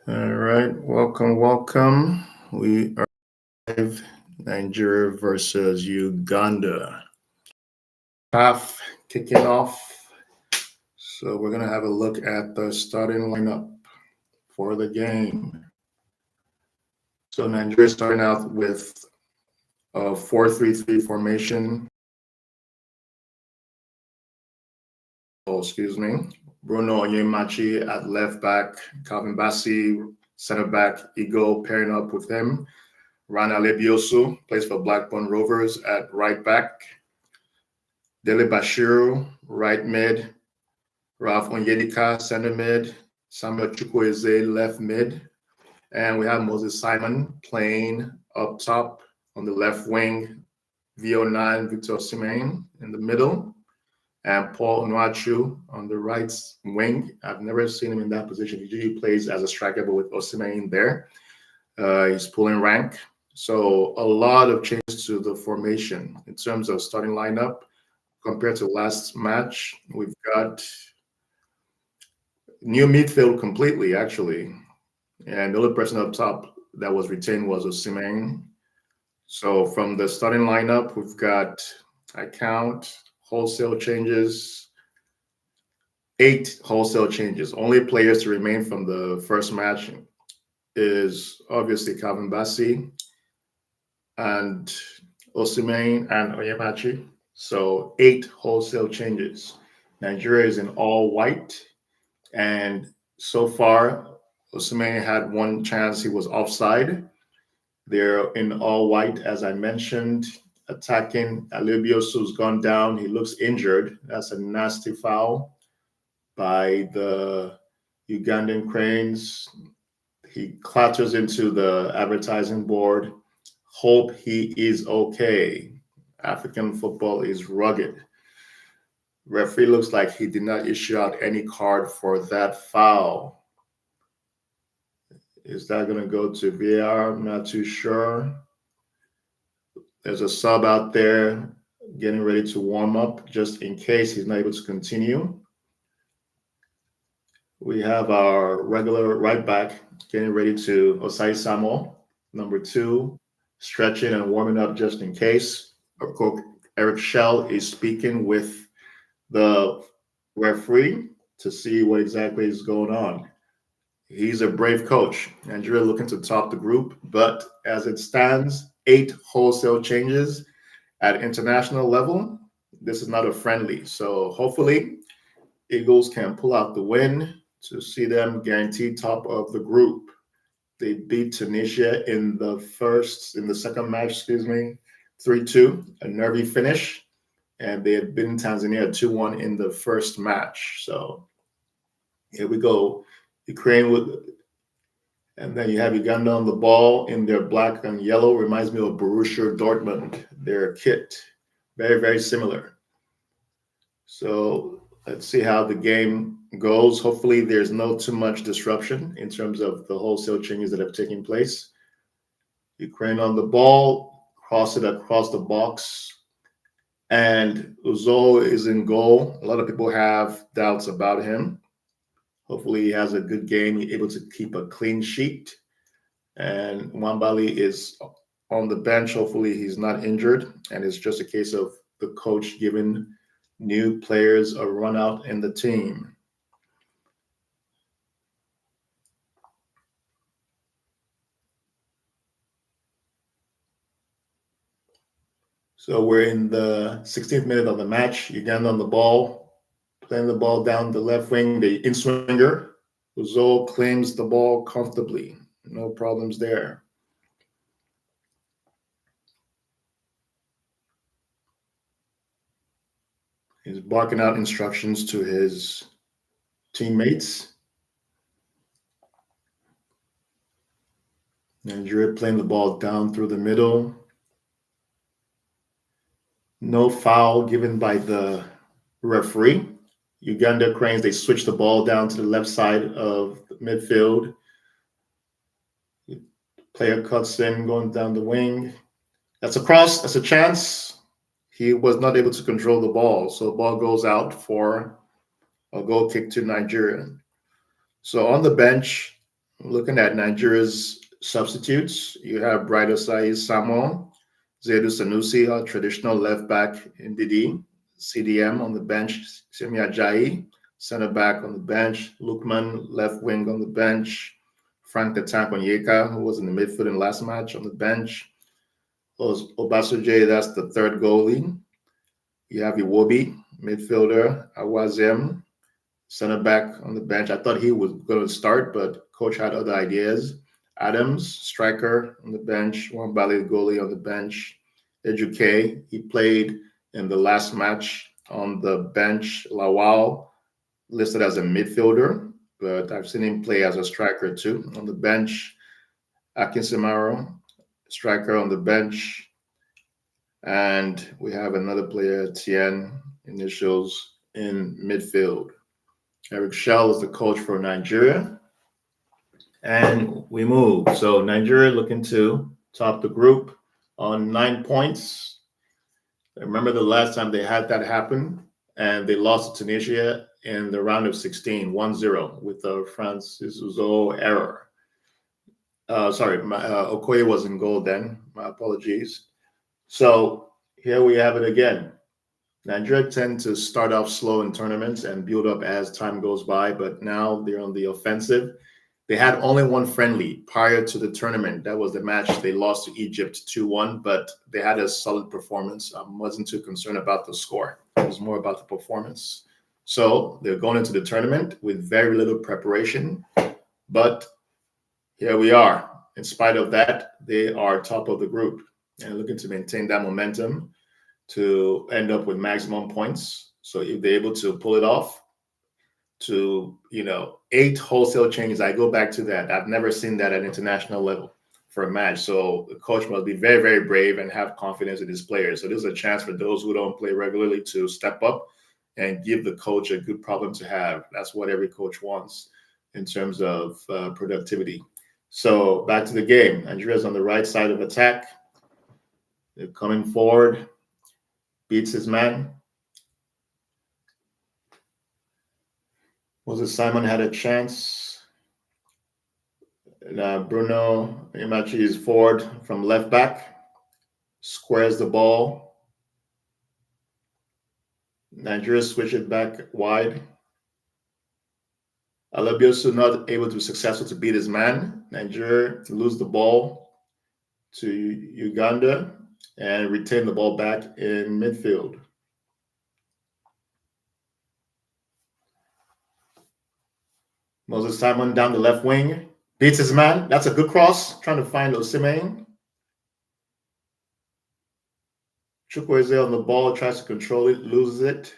All right, welcome. We are live. Nigeria versus Uganda. Half kicking off. So we're gonna have a look at the starting lineup for the game. So Nigeria starting out with a 4-3-3 formation. Oh, excuse me. Bruno Onyemachi at left back, Calvin Bassi center back, Igo pairing up with him. Rana Lebiosu plays for Blackburn Rovers at right back. Dele Bashiru, right mid. Ralph Onyedika, center mid. Samuel Chukwueze, left mid. And we have Moses Simon playing up top on the left wing. VO9, Victor Osimhen in the middle. And Paul Onuachu on the right wing. I've never seen him in that position. He usually plays as a striker, but with Osimhen there. He's pulling rank. So a lot of changes to the formation in terms of starting lineup compared to last match. We've got new midfield completely, actually. And the only person up top that was retained was Osimhen. So from the starting lineup, we've got, I count, wholesale changes, 8 wholesale changes. Only players to remain from the first match is obviously Calvin Bassi and Osimhen and Oyemachi. So 8 wholesale changes. Nigeria is in all white. And so far, Osimhen had one chance he was offside. They're in all white, as I mentioned. Attacking Alibiosu's gone down. He looks injured. That's a nasty foul by the Ugandan Cranes. He clatters into the advertising board. Hope he is okay. African football is rugged. Referee looks like he did not issue out any card for that foul. Is that going to go to VAR? I'm not too sure. There's a sub out there getting ready to warm up just in case he's not able to continue. We have our regular right back getting ready to Osai Samuel, number 2, stretching and warming up just in case. Of course, Eric Shell is speaking with the referee to see what exactly is going on. He's a brave coach. Nigeria looking to top the group, but as it stands, 8 wholesale changes at international level. This is not a friendly. So hopefully Eagles can pull out the win to see them guaranteed top of the group. They beat Tunisia in the second match, 3-2, a nervy finish. And they had beaten Tanzania 2-1 in the first match. So here we go. Ukraine with, and then you have Uganda on the ball in their black and yellow. Reminds me of Borussia Dortmund, their kit. Very, very similar. So let's see how the game goes. Hopefully there's no too much disruption in terms of the wholesale changes that have taken place. Ukraine on the ball, cross it across the box. And Uzo is in goal. A lot of people have doubts about him. Hopefully he has a good game, able to keep a clean sheet. And Wambali is on the bench. Hopefully he's not injured. And it's just a case of the coach giving new players a run out in the team. So we're in the 16th minute of the match. Uganda on the ball, playing the ball down the left wing. The in-swinger, Uzo claims the ball comfortably. No problems there. He's barking out instructions to his teammates. Nigeria playing the ball down through the middle. No foul given by the referee. Uganda Cranes, they switch the ball down to the left side of the midfield. Player cuts in, going down the wing. That's a cross. That's a chance. He was not able to control the ball. So the ball goes out for a goal kick to Nigeria. So on the bench, Looking at Nigeria's substitutes, you have Bright Osai Samuel, Zaidu Sanusi, our traditional left back in Didi, CDM on the bench, Semi Ajayi, center back on the bench, Lukman, left wing on the bench, Frank the Tank Onyeka, who was in the midfield in last match, on the bench, Obasoje, that's the third goalie. You have Iwobi, midfielder, Awazem, center back on the bench. I thought he was going to start, but coach had other ideas. Adams, striker on the bench. Wambali, goalie on the bench. Eduque, he played in the last match on the bench. Lawal, listed as a midfielder, but I've seen him play as a striker too. On the bench, Akinsimaro, striker on the bench. And we have another player, Tien, initials in midfield. Eric Shell is the coach for Nigeria. And we move. So Nigeria looking to top the group on 9 points. I remember the last time they had that happen, and they lost to Tunisia in the round of 16, 1-0 with a Francisco error. Okoye was in goal then. My apologies. So here we have it again. Nigeria tend to start off slow in tournaments and build up as time goes by, but now they're on the offensive. They had only one friendly prior to the tournament. That was the match they lost to Egypt 2-1, but they had a solid performance. I wasn't too concerned about the score. It was more about the performance. So they're going into the tournament with very little preparation, but here we are. In spite of that, they are top of the group and looking to maintain that momentum to end up with maximum points. So if they're able to pull it off to, 8 wholesale changes, I go back to that. I've never seen that at international level for a match. So the coach must be very, very brave and have confidence in his players. So there's a chance for those who don't play regularly to step up and give the coach a good problem to have. That's what every coach wants in terms of productivity. So back to the game. Nigeria's on the right side of attack. They're coming forward. Beats his man. Moses Simon had a chance. Bruno Imachi is forward from left back. Squares the ball. Nigeria switch it back wide. Alabiosu not able to be successful to beat his man. Nigeria to lose the ball to Uganda and retain the ball back in midfield. Moses Simon down the left wing. Beats his man. That's a good cross. Trying to find Osimhen. Chukwueze on the ball. Tries to control it. Loses it.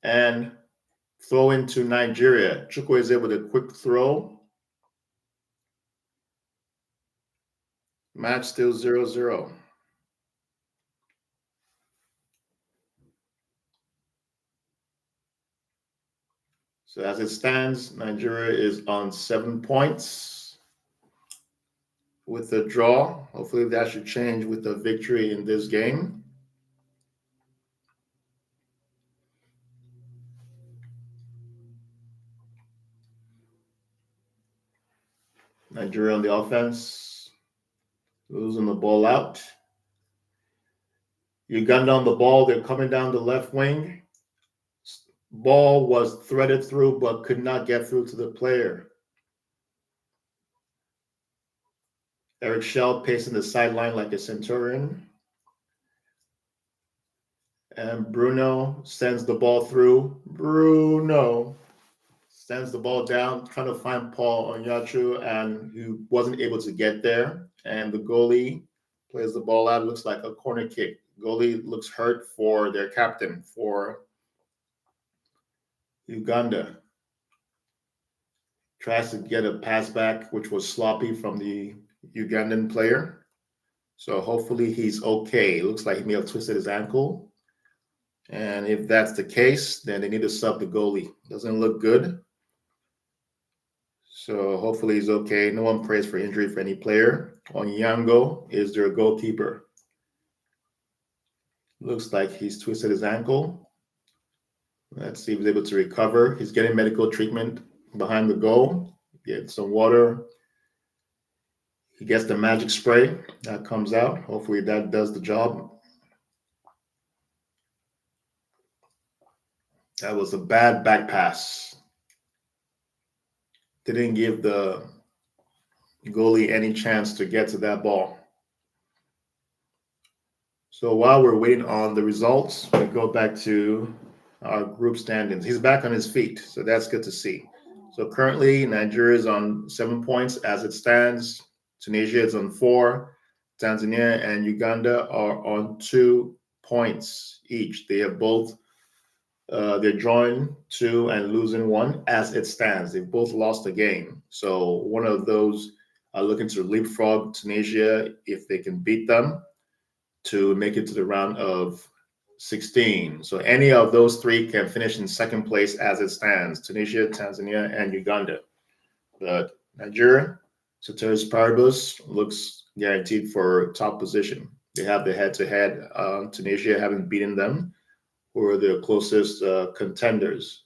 And throw into Nigeria. Chukwueze with a quick throw. Match still 0-0. So as it stands, Nigeria is on 7 points with a draw. Hopefully that should change with a victory in this game. Nigeria on the offense, losing the ball out. Uganda on the ball, they're coming down the left wing. Ball was threaded through, but could not get through to the player. Eric Shell pacing the sideline like a centurion. And Bruno sends the ball through. Bruno sends the ball down, trying to find Paul Onyachu, and he wasn't able to get there. And the goalie plays the ball out. Looks like a corner kick. Goalie looks hurt for their captain, for Uganda. Tries to get a pass back, which was sloppy from the Ugandan player. So hopefully he's okay. It looks like he may have twisted his ankle. And if that's the case, then they need to sub the goalie. Doesn't look good. So hopefully he's okay. No one prays for injury for any player. Onyango is their goalkeeper. Looks like he's twisted his ankle. Let's see if he's able to recover. He's getting medical treatment behind the goal. Get some water. He gets the magic spray that comes out. Hopefully that does the job. That was a bad back pass. Didn't give the goalie any chance to get to that ball. So while we're waiting on the results, we go back to our group standings. He's back on his feet, so that's good to see. So currently, Nigeria is on 7 points as it stands. Tunisia is on four. Tanzania and Uganda are on 2 points each. They have both they're drawing two and losing one as it stands. They've both lost a game. So one of those are looking to leapfrog Tunisia if they can beat them to make it to the round of 16. So any of those three can finish in second place as it stands: Tunisia, Tanzania, and Uganda. But Nigeria, ceteris paribus, looks guaranteed for top position. They have the head-to-head. Tunisia haven't beaten them, who are the closest contenders.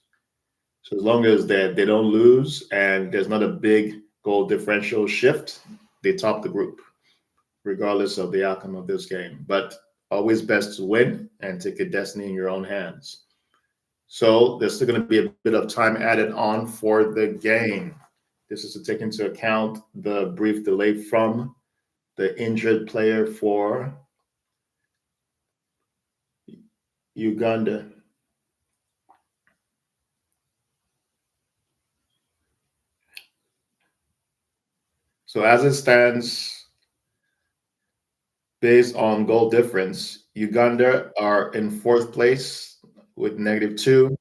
So as long as they don't lose and there's not a big goal differential shift, they top the group, regardless of the outcome of this game. But always best to win and take your destiny in your own hands. So there's still going to be a bit of time added on for the game. This is to take into account the brief delay from the injured player for Uganda. So as it stands, based on goal difference, Uganda are in fourth place with -2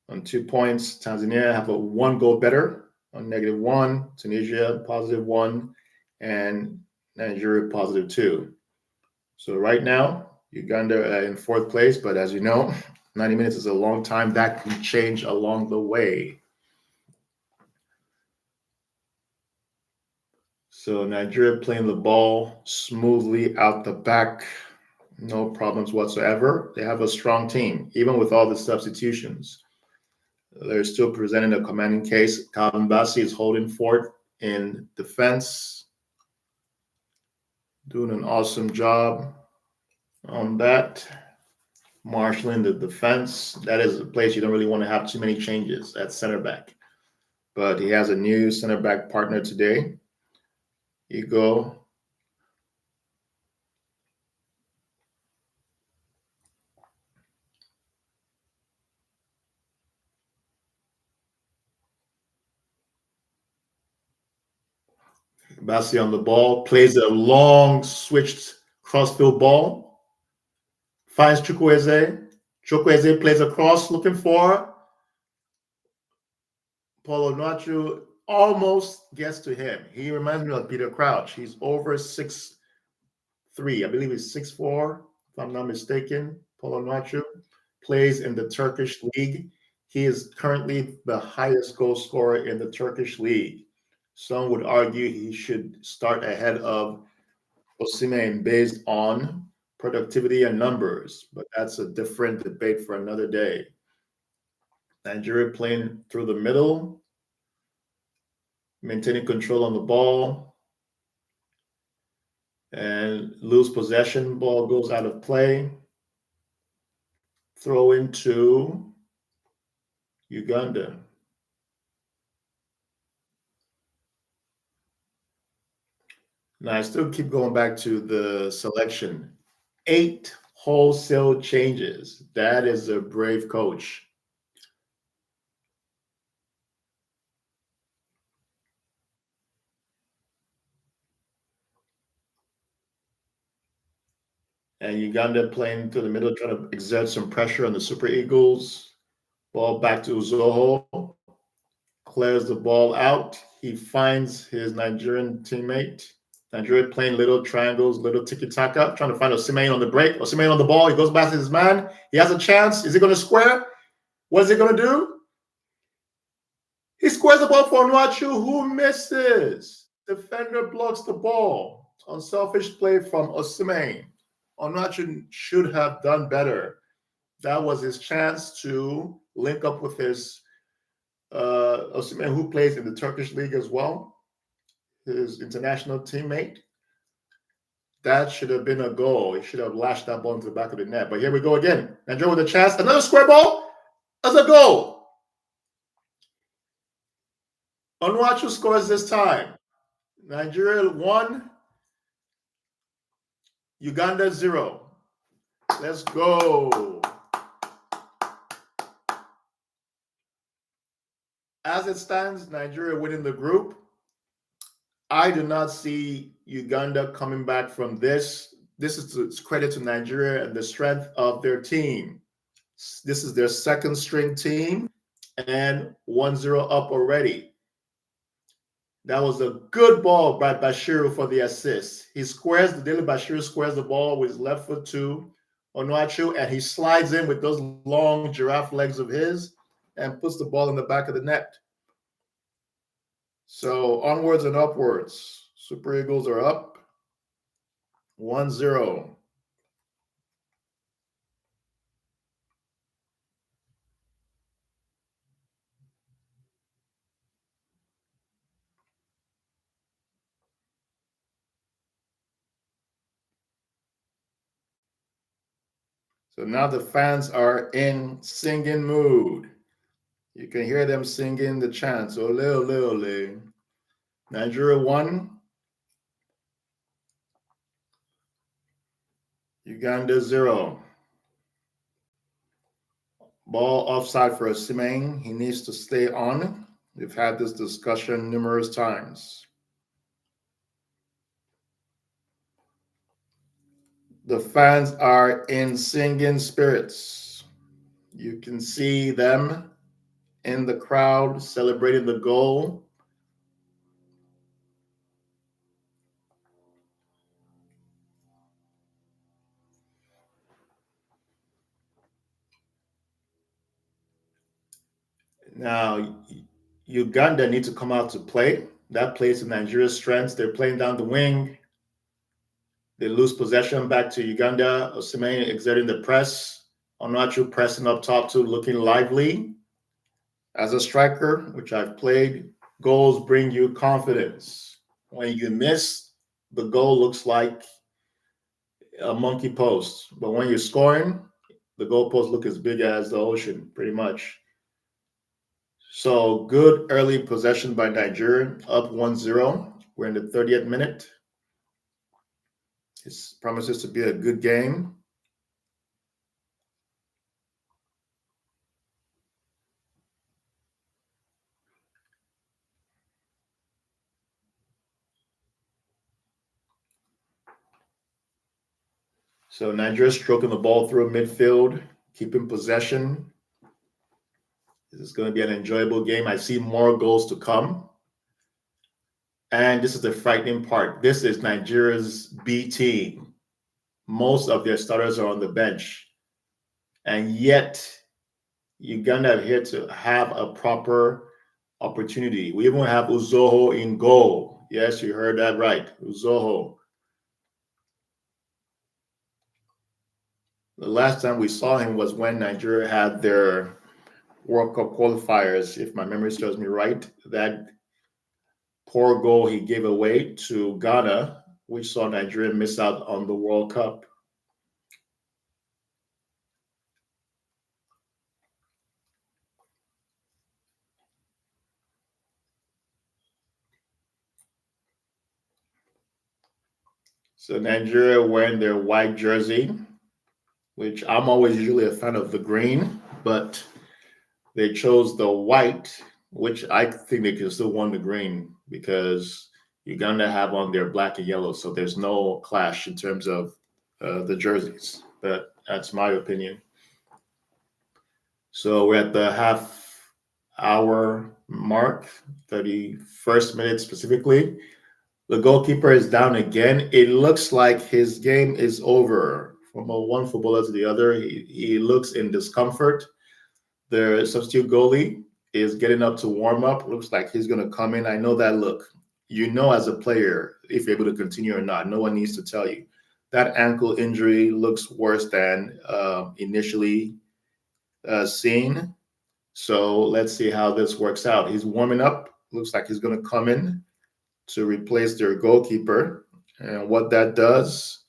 on 2 points. Tanzania have a one goal better on -1. Tunisia +1, and Nigeria +2. So right now, Uganda are in fourth place, but as you know, 90 minutes is a long time. That can change along the way. So Nigeria playing the ball smoothly out the back, no problems whatsoever. They have a strong team, even with all the substitutions. They're still presenting a commanding case. Calvin Bassey is holding fort in defense, doing an awesome job on that. Marshalling the defense. That is a place you don't really want to have too many changes at center back. But he has a new center back partner today. Ego. Bassey on the ball, plays a long switched crossfield ball, finds Chukwueze. Chukwueze plays across, looking for Paulo Nacho, almost gets to him. He reminds me of Peter Crouch. He's over 6'3". I believe he's 6'4", if I'm not mistaken. Paulo Nacho plays in the Turkish league. He is currently the highest goal scorer in the Turkish league. Some would argue he should start ahead of Osimhen based on productivity and numbers, but that's a different debate for another day. Nigeria playing through the middle, maintaining control on the ball, and lose possession. Ball goes out of play. Throw into Uganda. Now, I still keep going back to the selection. 8 wholesale changes. That is a brave coach. And Uganda playing through the middle, trying to exert some pressure on the Super Eagles. Ball back to Uzoho. Clears the ball out. He finds his Nigerian teammate. Nigeria playing little triangles, little tiki-taka, trying to find Osimhen on the break. Osimhen on the ball. He goes back to his man. He has a chance. Is he going to square? What is he going to do? He squares the ball for Onuachu, who misses. Defender blocks the ball. Unselfish play from Osimhen. Onuachu should have done better. That was his chance to link up with his Osimhen, who plays in the Turkish league as well. his international teammate. That should have been a goal. He should have lashed that ball into the back of the net. But here we go again. Nigeria with a chance. Another square ball. That's a goal. Onuachu scores this time. Nigeria 1, Uganda 0. Let's go. As it stands, Nigeria winning the group. I do not see Uganda coming back from this. This is credit to Nigeria and the strength of their team. This is their second string team and 1-0 up already. That was a good ball by Bashiru for the assist. Daily Bashiru squares the ball with his left foot to Onuachu, and he slides in with those long giraffe legs of his and puts the ball in the back of the net. So onwards and upwards. Super Eagles are up 1-0. So now the fans are in singing mood. You can hear them singing the chants. Ole, ole, ole. Nigeria 1, Uganda 0. Ball offside for Osimhen. He needs to stay on. We've had this discussion numerous times. The fans are in singing spirits. You can see them in the crowd celebrating the goal. Now, Uganda need to come out to play. That plays to Nigeria's strengths. They're playing down the wing. They lose possession back to Uganda. Osimhen exerting the press. Onuachu pressing up top too, looking lively. As a striker, which I've played, goals bring you confidence. When you miss, the goal looks like a monkey post. But when you're scoring, the goalposts look as big as the ocean, pretty much. So good early possession by Nigeria, up 1-0. We're in the 30th minute. It promises to be a good game. So Nigeria stroking the ball through midfield, keeping possession. This is going to be an enjoyable game. I see more goals to come. And this is the frightening part. This is Nigeria's B team. Most of their starters are on the bench. And yet, Uganda are here to have a proper opportunity. We even have Uzoho in goal. Yes, you heard that right. Uzoho. The last time we saw him was when Nigeria had their World Cup qualifiers, if my memory serves me right. That poor goal he gave away to Ghana, which saw Nigeria miss out on the World Cup. So Nigeria wearing their white jersey, which I'm always usually a fan of the green, but they chose the white, which I think they could still won the green because Uganda have on their black and yellow, so there's no clash in terms of the jerseys. But that's my opinion. So we're at the half-hour mark, 31st minute specifically. The goalkeeper is down again. It looks like his game is over. From one footballer to the other, he looks in discomfort. The substitute goalie is getting up to warm up. Looks like he's going to come in. I know that look. You know as a player if you're able to continue or not. No one needs to tell you. That ankle injury looks worse than initially seen. So let's see how this works out. He's warming up. Looks like he's going to come in. to replace their goalkeeper. And what that does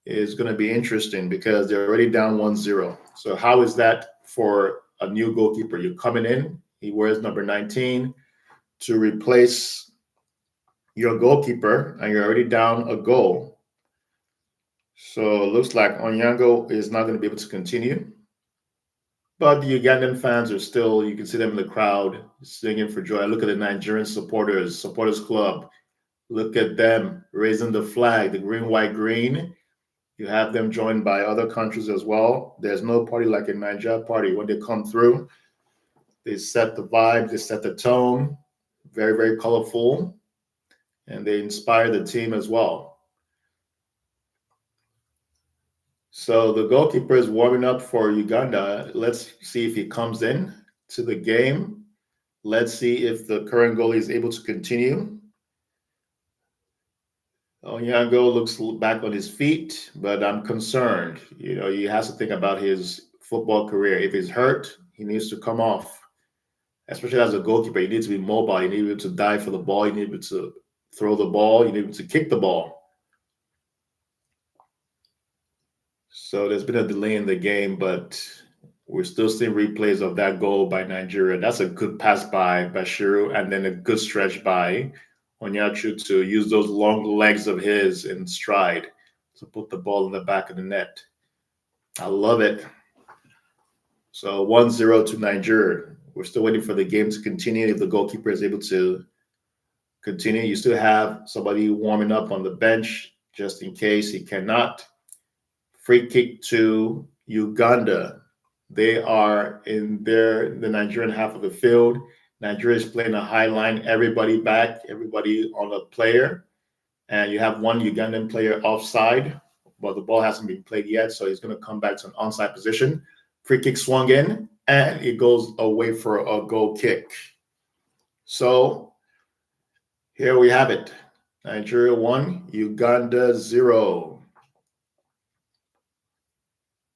is going to be interesting because they're already down 1-0. So how is that for a new goalkeeper? You're coming in, he wears number 19 to replace your goalkeeper, and you're already down a goal. So it looks like Onyango is not going to be able to continue. But the Ugandan fans are still, you can see them in the crowd singing for joy. Look at the Nigerian supporters club. Look at them raising the flag, the green, white, green. You have them joined by other countries as well. There's no party like a Niger party. When they come through, they set the vibe, they set the tone. Very, very colorful. And they inspire the team as well. So the goalkeeper is warming up for Uganda. Let's see if he comes in to the game. Let's see if the current goalie is able to continue. Onyango looks back on his feet, but I'm concerned. You know, he has to think about his football career. If he's hurt, he needs to come off. Especially as a goalkeeper, you need to be mobile. You need to be able to dive for the ball. You need to be able to throw the ball. You need to be able to kick the ball. So there's been a delay in the game, but we're still seeing replays of that goal by Nigeria. That's a good pass by Bashiru, and then a good stretch by Onyachu to use those long legs of his in stride to put the ball in the back of the net. I love it. So 1-0 to Nigeria. We're still waiting for the game to continue. If the goalkeeper is able to continue, you still have somebody warming up on the bench just in case he cannot. Free kick to Uganda. They are in the Nigerian half of the field. Nigeria is playing a high line, everybody back, everybody on a player. And you have one Ugandan player offside, but the ball hasn't been played yet, so he's going to come back to an onside position. Free kick swung in, and it goes away for a goal kick. So here we have it. Nigeria 1, Uganda 0.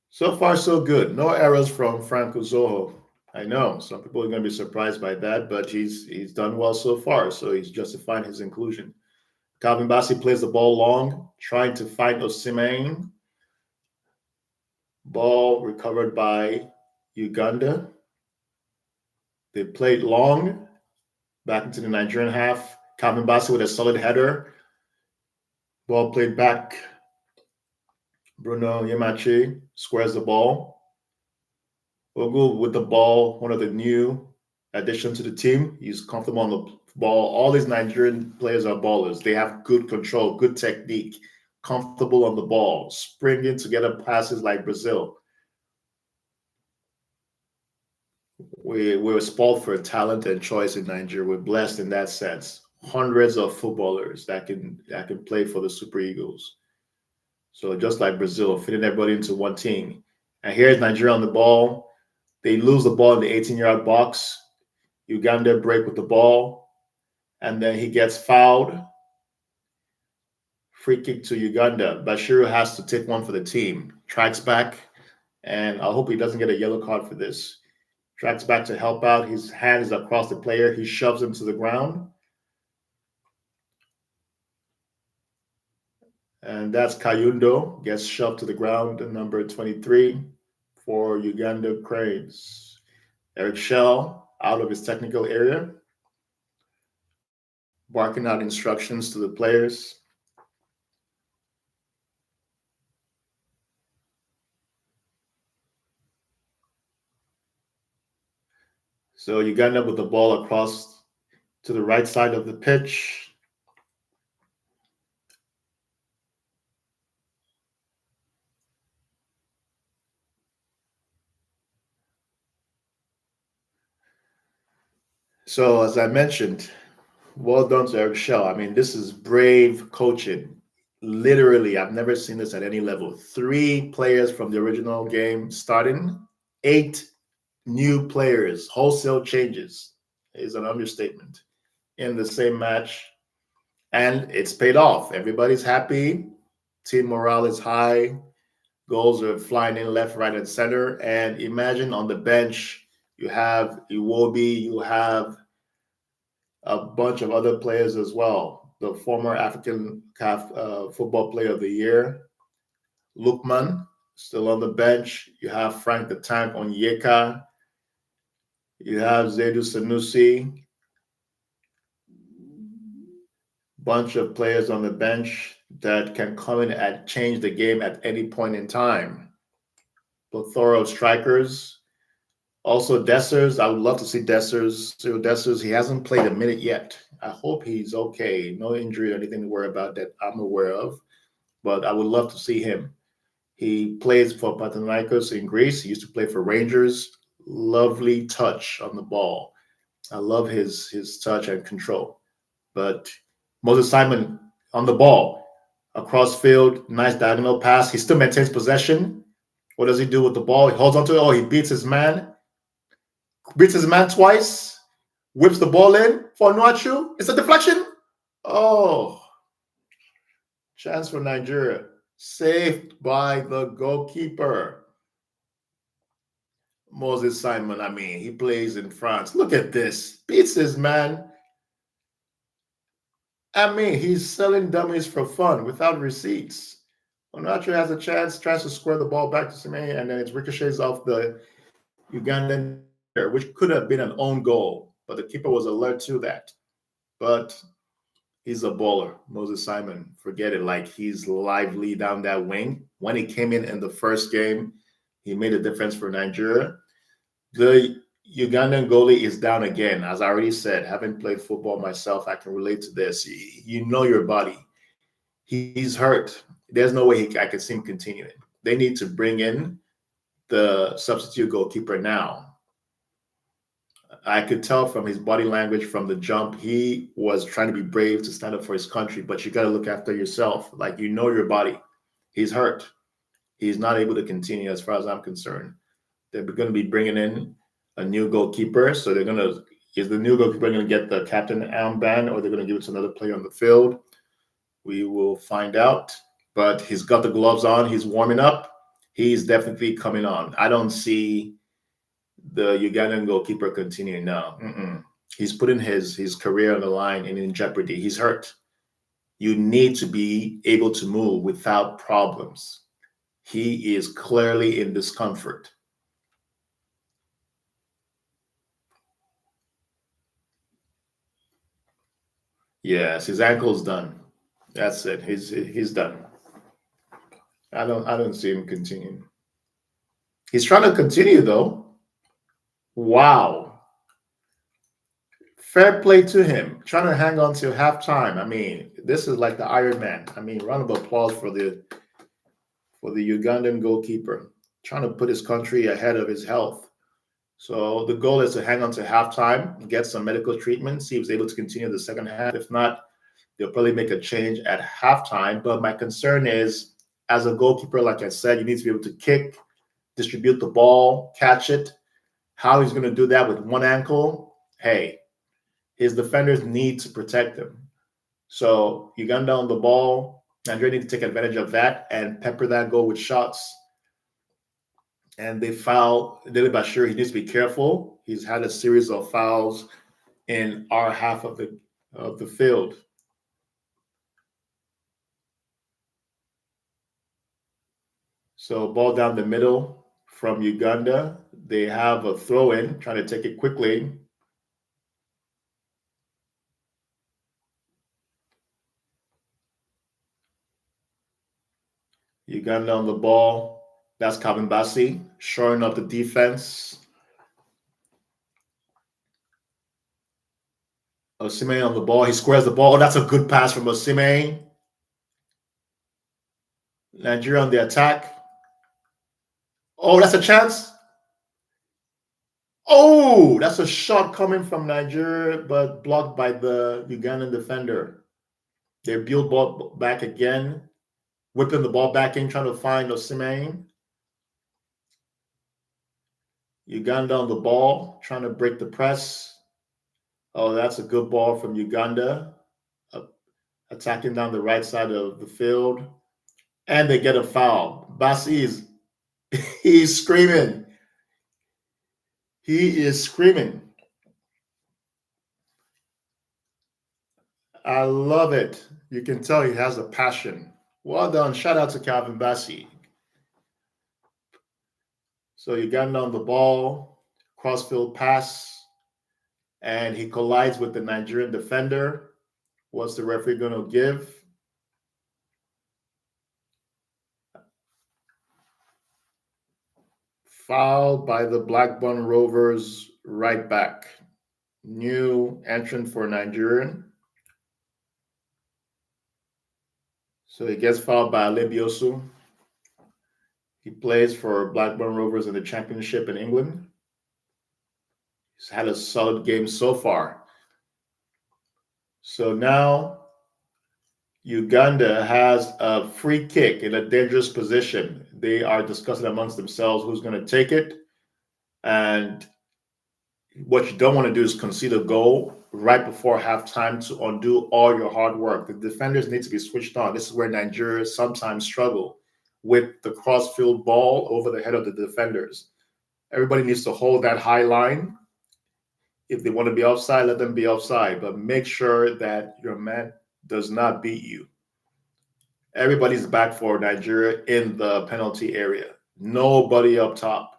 So far, so good. No errors from Franco Zoho. I know some people are going to be surprised by that, but he's done well so far, so he's justifying his inclusion. Calvin Bassey plays the ball long, trying to find Osimhen. Ball recovered by Uganda. They played long, back into the Nigerian half. Calvin Bassey with a solid header. Ball played back. Bruno Yemachi squares the ball. Ogu with the ball, one of the new additions to the team. He's comfortable on the ball. All these Nigerian players are ballers. They have good control, good technique, comfortable on the ball, springing together passes like Brazil. We're spoiled for talent and choice in Nigeria. We're blessed in that sense. Hundreds of footballers that can play for the Super Eagles. So just like Brazil, fitting everybody into one team. And here's Nigeria on the ball. They lose the ball in the 18-yard box. Uganda break with the ball. And then he gets fouled. Free kick to Uganda. Bashiru has to take one for the team. Tracks back. And I hope he doesn't get a yellow card for this. Tracks back to help out. His hand is across the player. He shoves him to the ground. And that's Kayundo. Gets shoved to the ground, number 23 for Uganda Cranes. Eric Shell out of his technical area, barking out instructions to the players. So Uganda with the ball across to the right side of the pitch. So as I mentioned, well done to Eric Shell. I mean, this is brave coaching. Literally, I've never seen this at any level. 3 players from the original game starting, 8 new players, wholesale changes is an understatement in the same match. And it's paid off. Everybody's happy. Team morale is high. Goals are flying in left, right, and center. And imagine on the bench, you have Iwobi, you have a bunch of other players as well. the former African CAF Football Player of the Year. Lukman, still on the bench. You have Frank the Tank Onyeka. You have Zaidu Sanusi. Bunch of players on the bench that can come in and change the game at any point in time. Plethora of strikers. Also, Dessers. I would love to see Dessers. Cyril Dessers. He hasn't played a minute yet. I hope he's okay. No injury or anything to worry about that I'm aware of. But I would love to see him. He plays for Panathinaikos in Greece. He used to play for Rangers. Lovely touch on the ball. I love his touch and control. But Moses Simon on the ball, across field, nice diagonal pass. He still maintains possession. What does he do with the ball? He holds onto it. Oh, he beats his man twice, whips the ball in for Nuachu. It's a deflection. Oh, chance for Nigeria. Saved by the goalkeeper. Moses Simon, I mean, he plays in France. Look at this. Beats his man. I mean, he's selling dummies for fun without receipts. Onacho has a chance, tries to square the ball back to Sime, and then it ricochets off the Ugandan defender, which could have been an own goal, but the keeper was alert to that. But he's a baller, Moses Simon. Forget it. Like, he's lively down that wing. When he came in the first game, he made a difference for Nigeria. The Ugandan goalie is down again. As I already said, having played football myself, I can relate to this. You know your body. He's hurt. There's no way I could see him continuing. They need to bring in the substitute goalkeeper now. I could tell from his body language from the jump, he was trying to be brave to stand up for his country, but you got to look after yourself. Like, you know your body. He's hurt. He's not able to continue as far as I'm concerned. They're going to be bringing in a new goalkeeper. So is the new goalkeeper going to get the captain armband, or they're going to give it to another player on the field? We will find out. But he's got the gloves on. He's warming up. He's definitely coming on. I don't see the Ugandan goalkeeper continuing now. He's putting his career on the line and in jeopardy. He's hurt. You need to be able to move without problems. He is clearly in discomfort. Yes, his ankle's done. That's it. He's done. I don't see him continuing. He's trying to continue though. Wow. Fair play to him. Trying to hang on till halftime. I mean, this is like the Iron Man. I mean, round of applause for the Ugandan goalkeeper. Trying to put his country ahead of his health. So the goal is to hang on to halftime, get some medical treatment, see if he's able to continue the second half. If not, they'll probably make a change at halftime. But my concern is, as a goalkeeper, like I said, you need to be able to kick, distribute the ball, catch it. How he's going to do that with one ankle, hey, his defenders need to protect him. So Uganda on the ball, Nigeria need to take advantage of that and pepper that goal with shots. And they foul Dele Bashir. He needs to be careful. He's had a series of fouls in our half of the field. So ball down the middle from Uganda. They have a throw in, trying to take it quickly. Uganda on the ball. That's Calvin Bassi shoring up the defense. Osimhen on the ball. He squares the ball. Oh, that's a good pass from Osimhen. Nigeria on the attack. Oh, that's a chance. Oh, that's a shot coming from Nigeria, but blocked by the Ugandan defender. They build ball back again, whipping the ball back in, trying to find Osimhen. Uganda on the ball, trying to break the press. Oh, that's a good ball from Uganda, attacking down the right side of the field. And they get a foul. Bassi he's screaming. He is screaming. I love it. You can tell he has a passion. Well done. Shout out to Calvin Bassi. So Uganda on the ball, crossfield pass, and he collides with the Nigerian defender. What's the referee going to give? Foul by the Blackburn Rovers right back. New entrant for Nigerian. So he gets fouled by Alebiosu. He plays for Blackburn Rovers in the championship in England. He's had a solid game so far. So now Uganda has a free kick in a dangerous position. They are discussing amongst themselves who's going to take it. And what you don't want to do is concede a goal right before halftime to undo all your hard work. The defenders need to be switched on. This is where Nigeria sometimes struggle with the cross-field ball over the head of the defenders. Everybody needs to hold that high line. If they want to be offside, let them be offside, but make sure that your man does not beat you. Everybody's back for Nigeria in the penalty area. Nobody up top.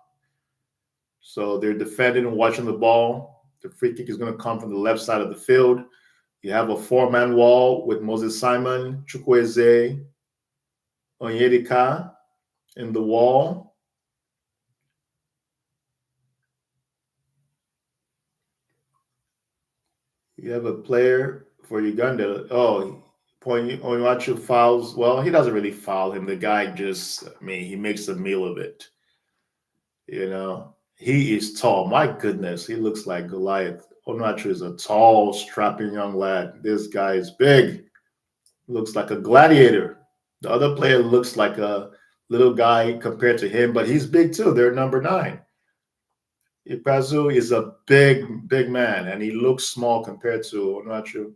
So they're defending and watching the ball. The free kick is going to come from the left side of the field. You have a four-man wall with Moses Simon, Chukwueze, Onyedika in the wall. You have a player for Uganda. Oh, Onyewachu fouls. Well, he doesn't really foul him. The guy just, he makes a meal of it. You know, he is tall. My goodness, he looks like Goliath. Onuachu is a tall, strapping young lad. This guy is big. Looks like a gladiator. The other player looks like a little guy compared to him, but he's big too. They're number 9. Ipazu is a big man, and he looks small compared to Onuachu.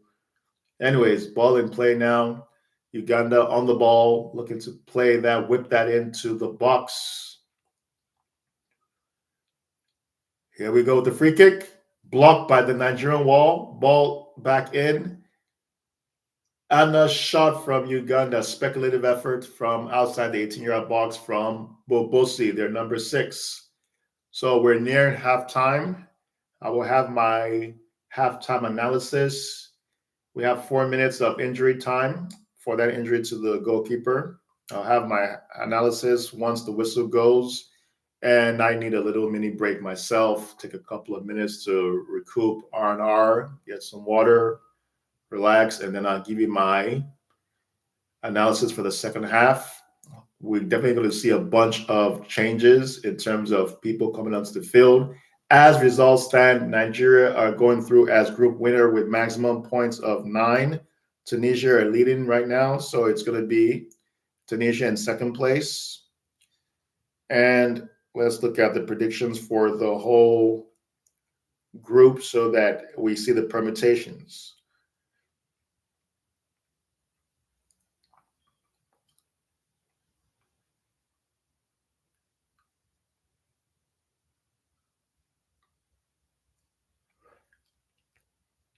Anyways, ball in play now. Uganda on the ball, looking to play that, whip that into the box. Here we go with the free kick. Blocked by the Nigerian wall. Ball back in. And a shot from Uganda. Speculative effort from outside the 18-yard box from Bobosi, their number 6. So we're nearing halftime. I will have my halftime analysis. We have 4 minutes of injury time for that injury to the goalkeeper. I'll have my analysis once the whistle goes. And I need a little mini break myself, take a couple of minutes to recoup R&R, get some water, relax, and then I'll give you my analysis for the second half. We're definitely going to see a bunch of changes in terms of people coming onto the field. As results stand, Nigeria are going through as group winner with maximum points of 9. Tunisia are leading right now, so it's going to be Tunisia in second place. And let's look at the predictions for the whole group so that we see the permutations.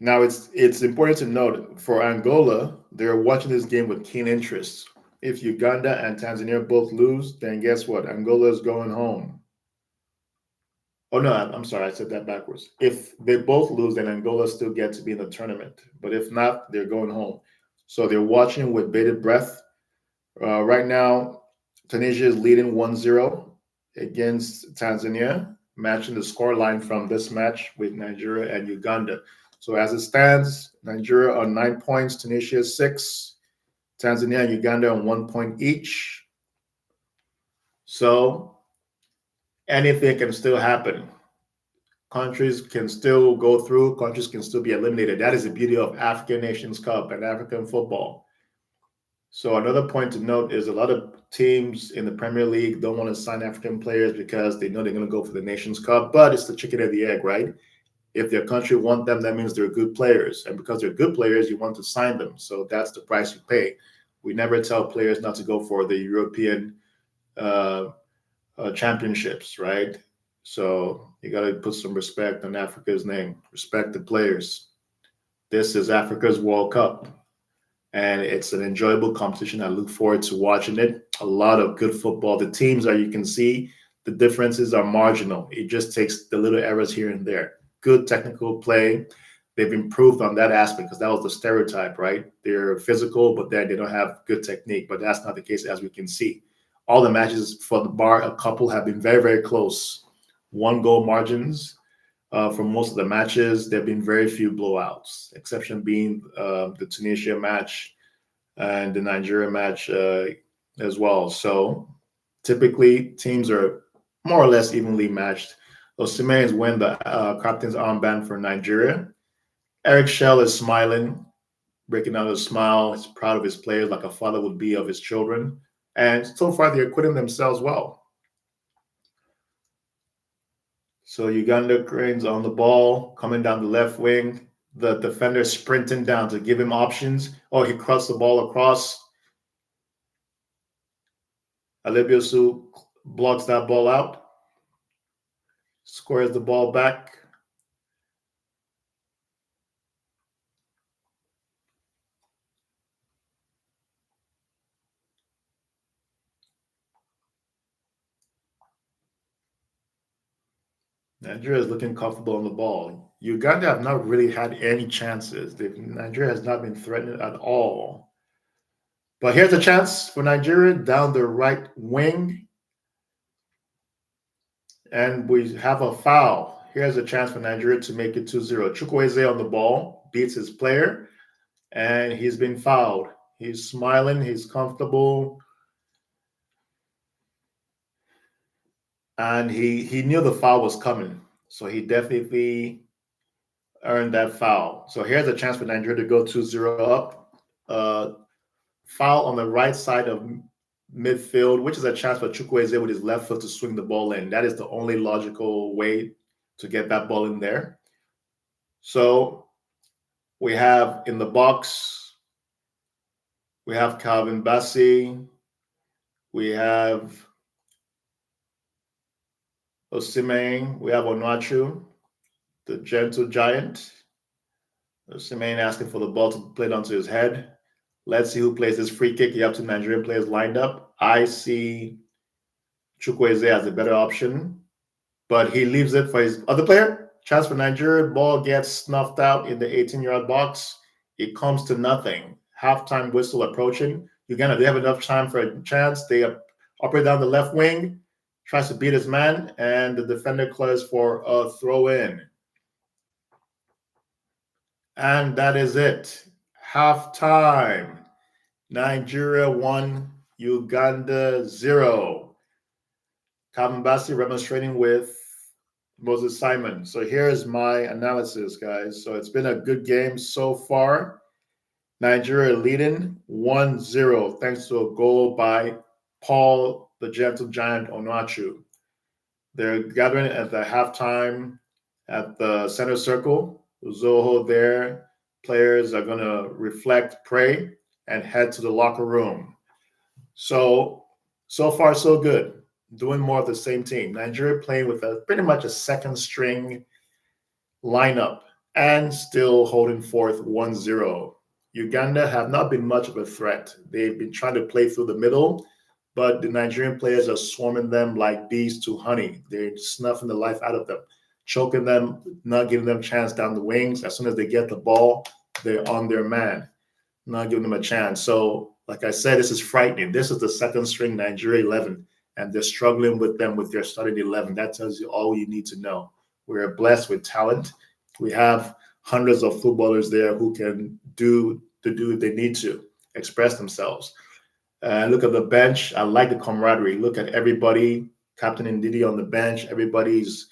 Now, it's important to note for Angola, they're watching this game with keen interest. If Uganda and Tanzania both lose, then guess what? Angola is going home. Oh, no, I'm sorry. I said that backwards. If they both lose, then Angola still gets to be in the tournament. But if not, they're going home. So they're watching with bated breath. Right now, Tunisia is leading 1-0 against Tanzania, matching the score line from this match with Nigeria and Uganda. So as it stands, Nigeria on 9 points, Tunisia 6, Tanzania and Uganda on 1 point each. So anything can still happen. Countries can still go through, countries can still be eliminated. That is the beauty of African Nations Cup and African football. So another point to note is a lot of teams in the Premier League don't want to sign African players because they know they're going to go for the Nations Cup, but it's the chicken and the egg, right? If their country want them, that means they're good players. And because they're good players, you want to sign them. So that's the price you pay. We never tell players not to go for the European championships, right? So you got to put some respect on Africa's name. Respect the players. This is Africa's World Cup, and it's an enjoyable competition. I look forward to watching it. A lot of good football. The teams are, you can see, the differences are marginal. It just takes the little errors here and there. Good technical play. They've improved on that aspect because that was the stereotype, right? They're physical, but then they don't have good technique. But that's not the case, as we can see. All the matches for the bar, a couple have been very, very close. One goal margins for most of the matches. There have been very few blowouts, exception being the Tunisia match and the Nigeria match as well. So typically, teams are more or less evenly matched. Osimhen is win the captain's armband for Nigeria. Eric Shell is smiling, breaking out a smile. He's proud of his players like a father would be of his children. And so far, they're acquitting themselves well. So Uganda cranes on the ball, coming down the left wing. The defender sprinting down to give him options. Oh, he crossed the ball across. Alebiosu blocks that ball out, squares the ball back. Nigeria is looking comfortable on the ball. Uganda have not really had any chances. Nigeria has not been threatened at all. But here's a chance for Nigeria down the right wing. And we have a foul. Here's a chance for Nigeria to make it 2-0. Chukwueze on the ball, beats his player, and he's been fouled. He's smiling, he's comfortable. And he knew the foul was coming. So he definitely earned that foul. So here's a chance for Nigeria to go 2-0 up. Foul on the right side of midfield, which is a chance for Chukwueze with his left foot to swing the ball in. That is the only logical way to get that ball in there. So we have in the box, we have Calvin Bassey, we have Osimhen, we have Onuachu, the gentle giant. Osimhen asking for the ball to play it onto his head. Let's see who plays this free kick. You have two Nigerian players lined up. I see Chukwueze as a better option, but he leaves it for his other player. Chance for Nigeria. Ball gets snuffed out in the 18-yard box. It comes to nothing. Halftime whistle approaching. Uganda, they have enough time for a chance. They operate down the left wing, tries to beat his man, and the defender clears for a throw in. And that is it. Halftime. Nigeria 1, Uganda 0. Calvin Bassey remonstrating with Moses Simon. So here's my analysis, guys. So it's been a good game so far. Nigeria leading 1-0 thanks to a goal by Paul, the gentle giant Onuachu. They're gathering at the halftime at the center circle. Zoho there. Players are going to reflect, pray, and head to the locker room. So far, so good. Doing more of the same team. Nigeria playing with pretty much a second string lineup and still holding forth 1-0. Uganda have not been much of a threat. They've been trying to play through the middle, but the Nigerian players are swarming them like bees to honey. They're snuffing the life out of them, choking them, not giving them a chance down the wings. As soon as they get the ball, they're on their man, not giving them a chance. So, like I said, this is frightening. This is the second string Nigeria 11, and they're struggling with them with their starting 11. That tells you all you need to know. We're blessed with talent. We have hundreds of footballers there who can do what they need to, express themselves. Look at the bench. I like the camaraderie. Look at everybody, Captain Ndidi on the bench. Everybody's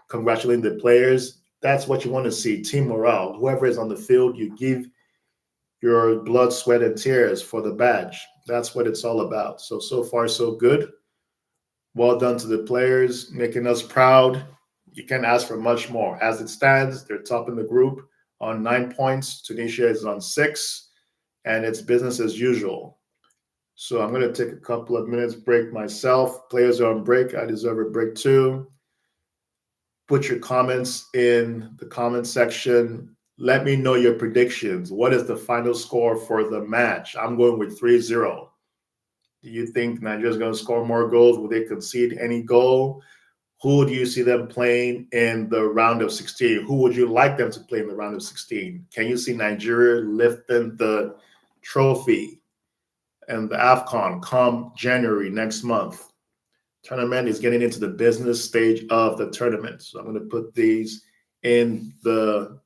congratulating the players. That's what you want to see, team morale. Whoever is on the field, you give your blood, sweat, and tears for the badge. That's what it's all about. So far, so good. Well done to the players, making us proud. You can't ask for much more. As it stands, they're top in the group on 9 points. Tunisia is on 6, and it's business as usual. So I'm going to take a couple of minutes break myself. Players are on break. I deserve a break too. Put your comments in the comment section. Let me know your predictions. What is the final score for the match? I'm going with 3-0. Do you think Nigeria's going to score more goals? Will they concede any goal? Who do you see them playing in the round of 16? Who would you like them to play in the round of 16? Can you see Nigeria lifting the trophy and the Afcon come January next month? Tournament is getting into the business stage of the tournament. So I'm going to put these in the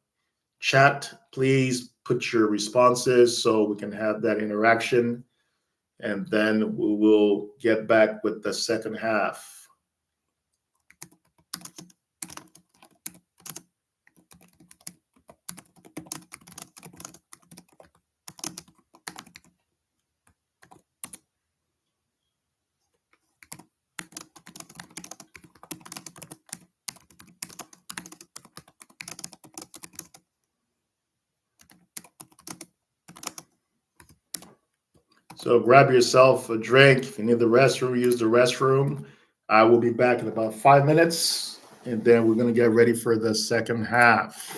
chat. Please put your responses so we can have that interaction. And then we will get back with the second half. So grab yourself a drink. If you need the restroom, use the restroom. I will be back in about 5 minutes, and then we're going to get ready for the second half.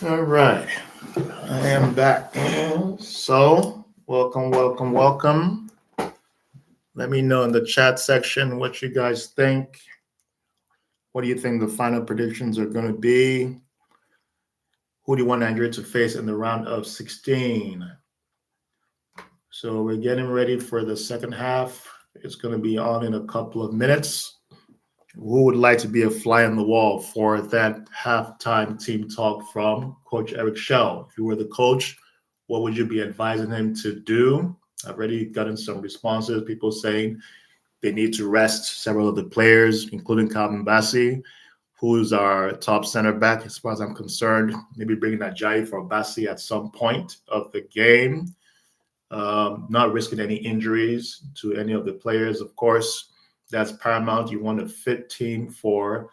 All right, I am back. So, welcome, welcome, welcome. Let me know in the chat section what you guys think. What do you think the final predictions are going to be? Who do you want Nigeria to face in the round of 16? So, we're getting ready for the second half. It's going to be on in a couple of minutes. Who would like to be a fly on the wall for that halftime team talk from Coach Eric Shell? If you were the coach, what would you be advising him to do? I've already gotten some responses, people saying they need to rest several of the players, including Calvin Bassey, who's our top center back, as far as I'm concerned. Maybe bringing Ajayi for Bassey at some point of the game. Not risking any injuries to any of the players, of course. That's paramount. You want a fit team for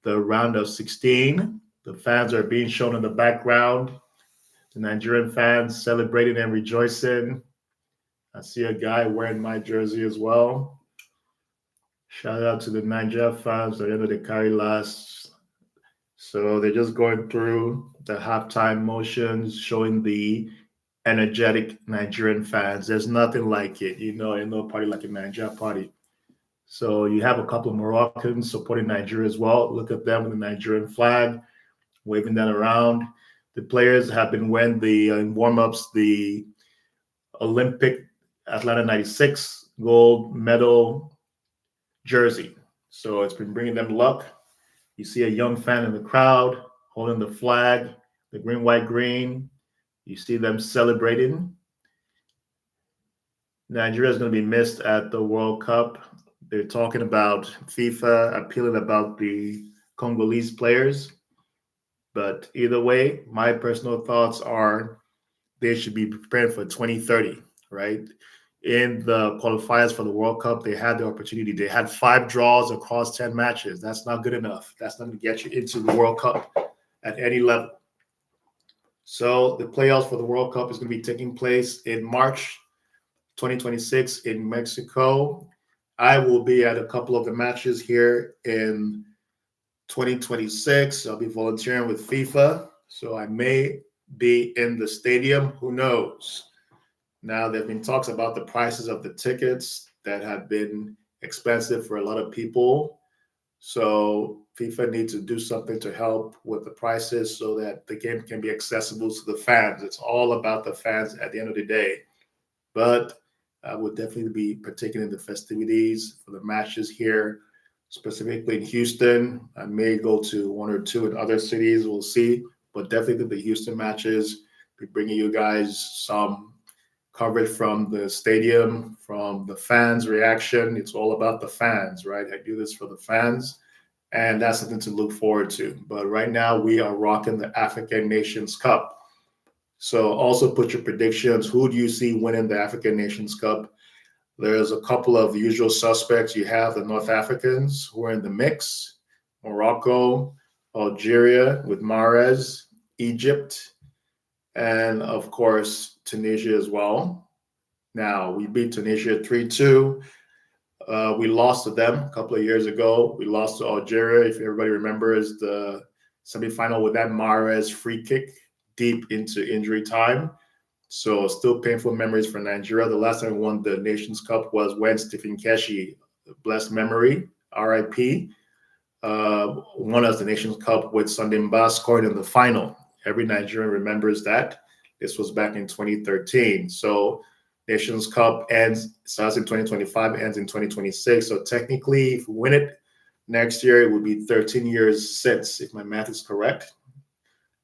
the round of 16. The fans are being shown in the background. The Nigerian fans celebrating and rejoicing. I see a guy wearing my jersey as well. Shout out to the Nigeria fans. I know they carry last. So they're just going through the halftime motions, showing the energetic Nigerian fans. There's nothing like it. Ain't no party like a Nigeria party. So you have a couple of Moroccans supporting Nigeria as well. Look at them with the Nigerian flag, waving that around. The players have been wearing the warm-ups, the Olympic Atlanta 96 gold medal jersey. So it's been bringing them luck. You see a young fan in the crowd holding the flag, the green, white, green. You see them celebrating. Nigeria is going to be missed at the World Cup. They're talking about FIFA appealing about the Congolese players. But either way, my personal thoughts are they should be prepared for 2030, right? In the qualifiers for the World Cup, they had the opportunity. They had 5 draws across 10 matches. That's not good enough. That's not going to get you into the World Cup at any level. So the playoffs for the World Cup is going to be taking place in March 2026 in Mexico. I will be at a couple of the matches here in 2026. I'll be volunteering with FIFA, so I may be in the stadium. Who knows? Now, there have been talks about the prices of the tickets that have been expensive for a lot of people. So FIFA needs to do something to help with the prices so that the game can be accessible to the fans. It's all about the fans at the end of the day. But I would definitely be partaking in the festivities for the matches here, specifically in Houston. I may go to 1 or 2 in other cities. We'll see. But definitely the Houston matches, be bringing you guys some coverage from the stadium, from the fans' reaction. It's all about the fans, right? I do this for the fans, and that's something to look forward to. But right now, we are rocking the African Nations Cup. So also put your predictions. Who do you see winning the African Nations Cup? There's a couple of usual suspects. You have the North Africans who are in the mix, Morocco, Algeria with Mahrez, Egypt, and of course, Tunisia as well. Now, we beat Tunisia 3-2. We lost to them a couple of years ago. We lost to Algeria, if everybody remembers the semifinal with that Mahrez free kick deep into injury time. So still painful memories for Nigeria. The last time we won the Nations Cup was when Stephen Keshi, blessed memory, RIP, won us the Nations Cup with Sunday Mba scoring in the final. Every Nigerian remembers that. This was back in 2013. So Nations Cup starts in 2025, ends in 2026. So technically, if we win it next year, it would be 13 years since, if my math is correct.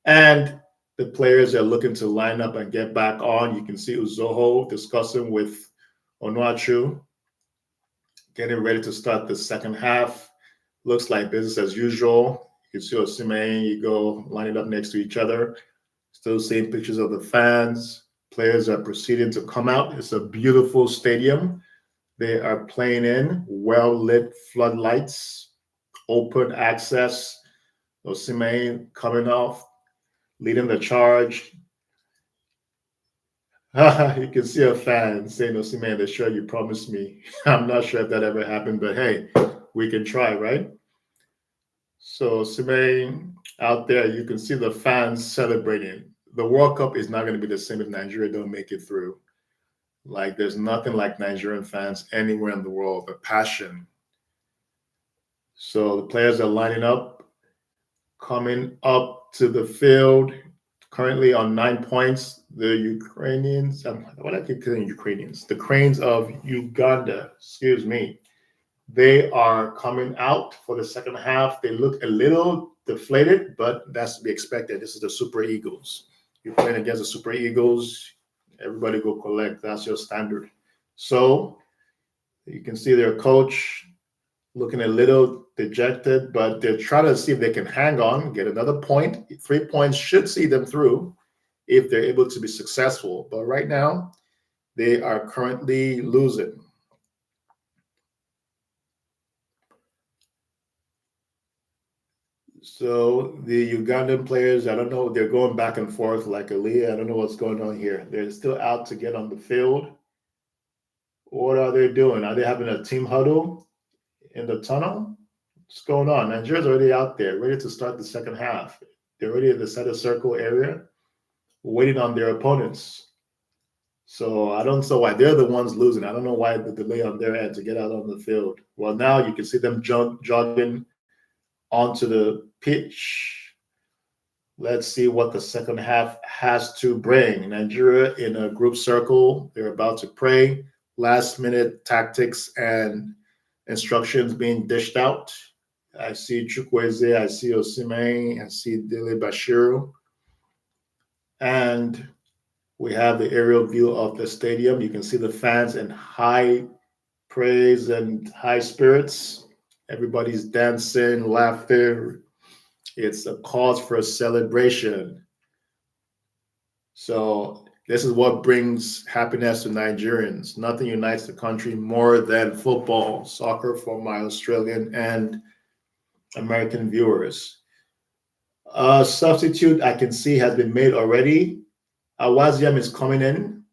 And the players are looking to line up and get back on. You can see Uzoho discussing with Onuachu, getting ready to start the second half. Looks like business as usual. You can see Osimhen, you go lining up next to each other. Still seeing pictures of the fans. Players are proceeding to come out. It's a beautiful stadium. They are playing in well-lit floodlights, open access. Osimhen coming off, leading the charge. You can see a fan saying, Osimhen, the shirt you promised me. I'm not sure if that ever happened, but hey, we can try, right? So, Simei, out there, you can see the fans celebrating. The World Cup is not going to be the same if Nigeria don't make it through. Like, there's nothing like Nigerian fans anywhere in the world. The passion. So the players are lining up, coming up to the field. Currently on 9 points, the Ukrainians. What I keep calling Ukrainians? The Cranes of Uganda. Excuse me. They are coming out for the second half. They look a little deflated, but that's to be expected. This is the Super Eagles. You're playing against the Super Eagles. Everybody go collect. That's your standard. So you can see their coach looking a little dejected, but they're trying to see if they can hang on, get another point. 3 points should see them through if they're able to be successful. But right now, they are currently losing. So the Ugandan players, I don't know, they're going back and forth like Aaliyah. I don't know what's going on here. They're still out to get on the field. What are they doing? Are they having a team huddle in the tunnel? What's going on? Nigeria's already out there, ready to start the second half. They're already in the center circle area, waiting on their opponents. So I don't know why they're the ones losing. I don't know why the delay on their end to get out on the field. Well, now you can see them jogging onto the pitch. Let's see what the second half has to bring. Nigeria in a group circle. They're about to pray. Last minute tactics and instructions being dished out. I see Chukwueze, I see Osimhen, I see Dele Bashiru. And we have the aerial view of the stadium. You can see the fans in high praise and high spirits. Everybody's dancing, laughter. It's a cause for a celebration. So this is what brings happiness to Nigerians. Nothing unites the country more than football, soccer for my Australian and American viewers. A substitute I can see has been made already. Awaziam is coming in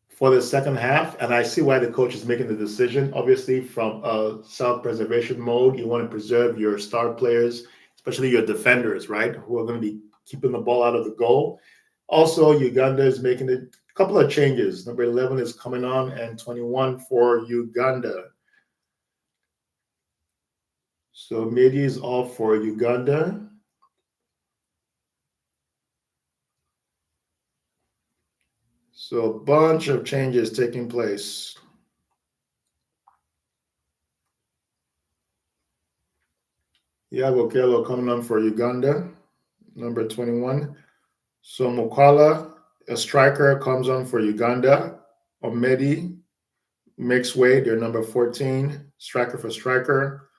for the second half, and I see why the coach is making the decision. Obviously, from a self-preservation mode, you want to preserve your star players, especially your defenders, right? Who are going to be keeping the ball out of the goal. Also, Uganda is making a couple of changes. Number 11 is coming on, and 21 for Uganda. So Medi is off for Uganda. So a bunch of changes taking place. Yago Kelo coming on for Uganda, number 21. So Mukala, a striker, comes on for Uganda. Omedi makes way, they're number 14, striker for striker.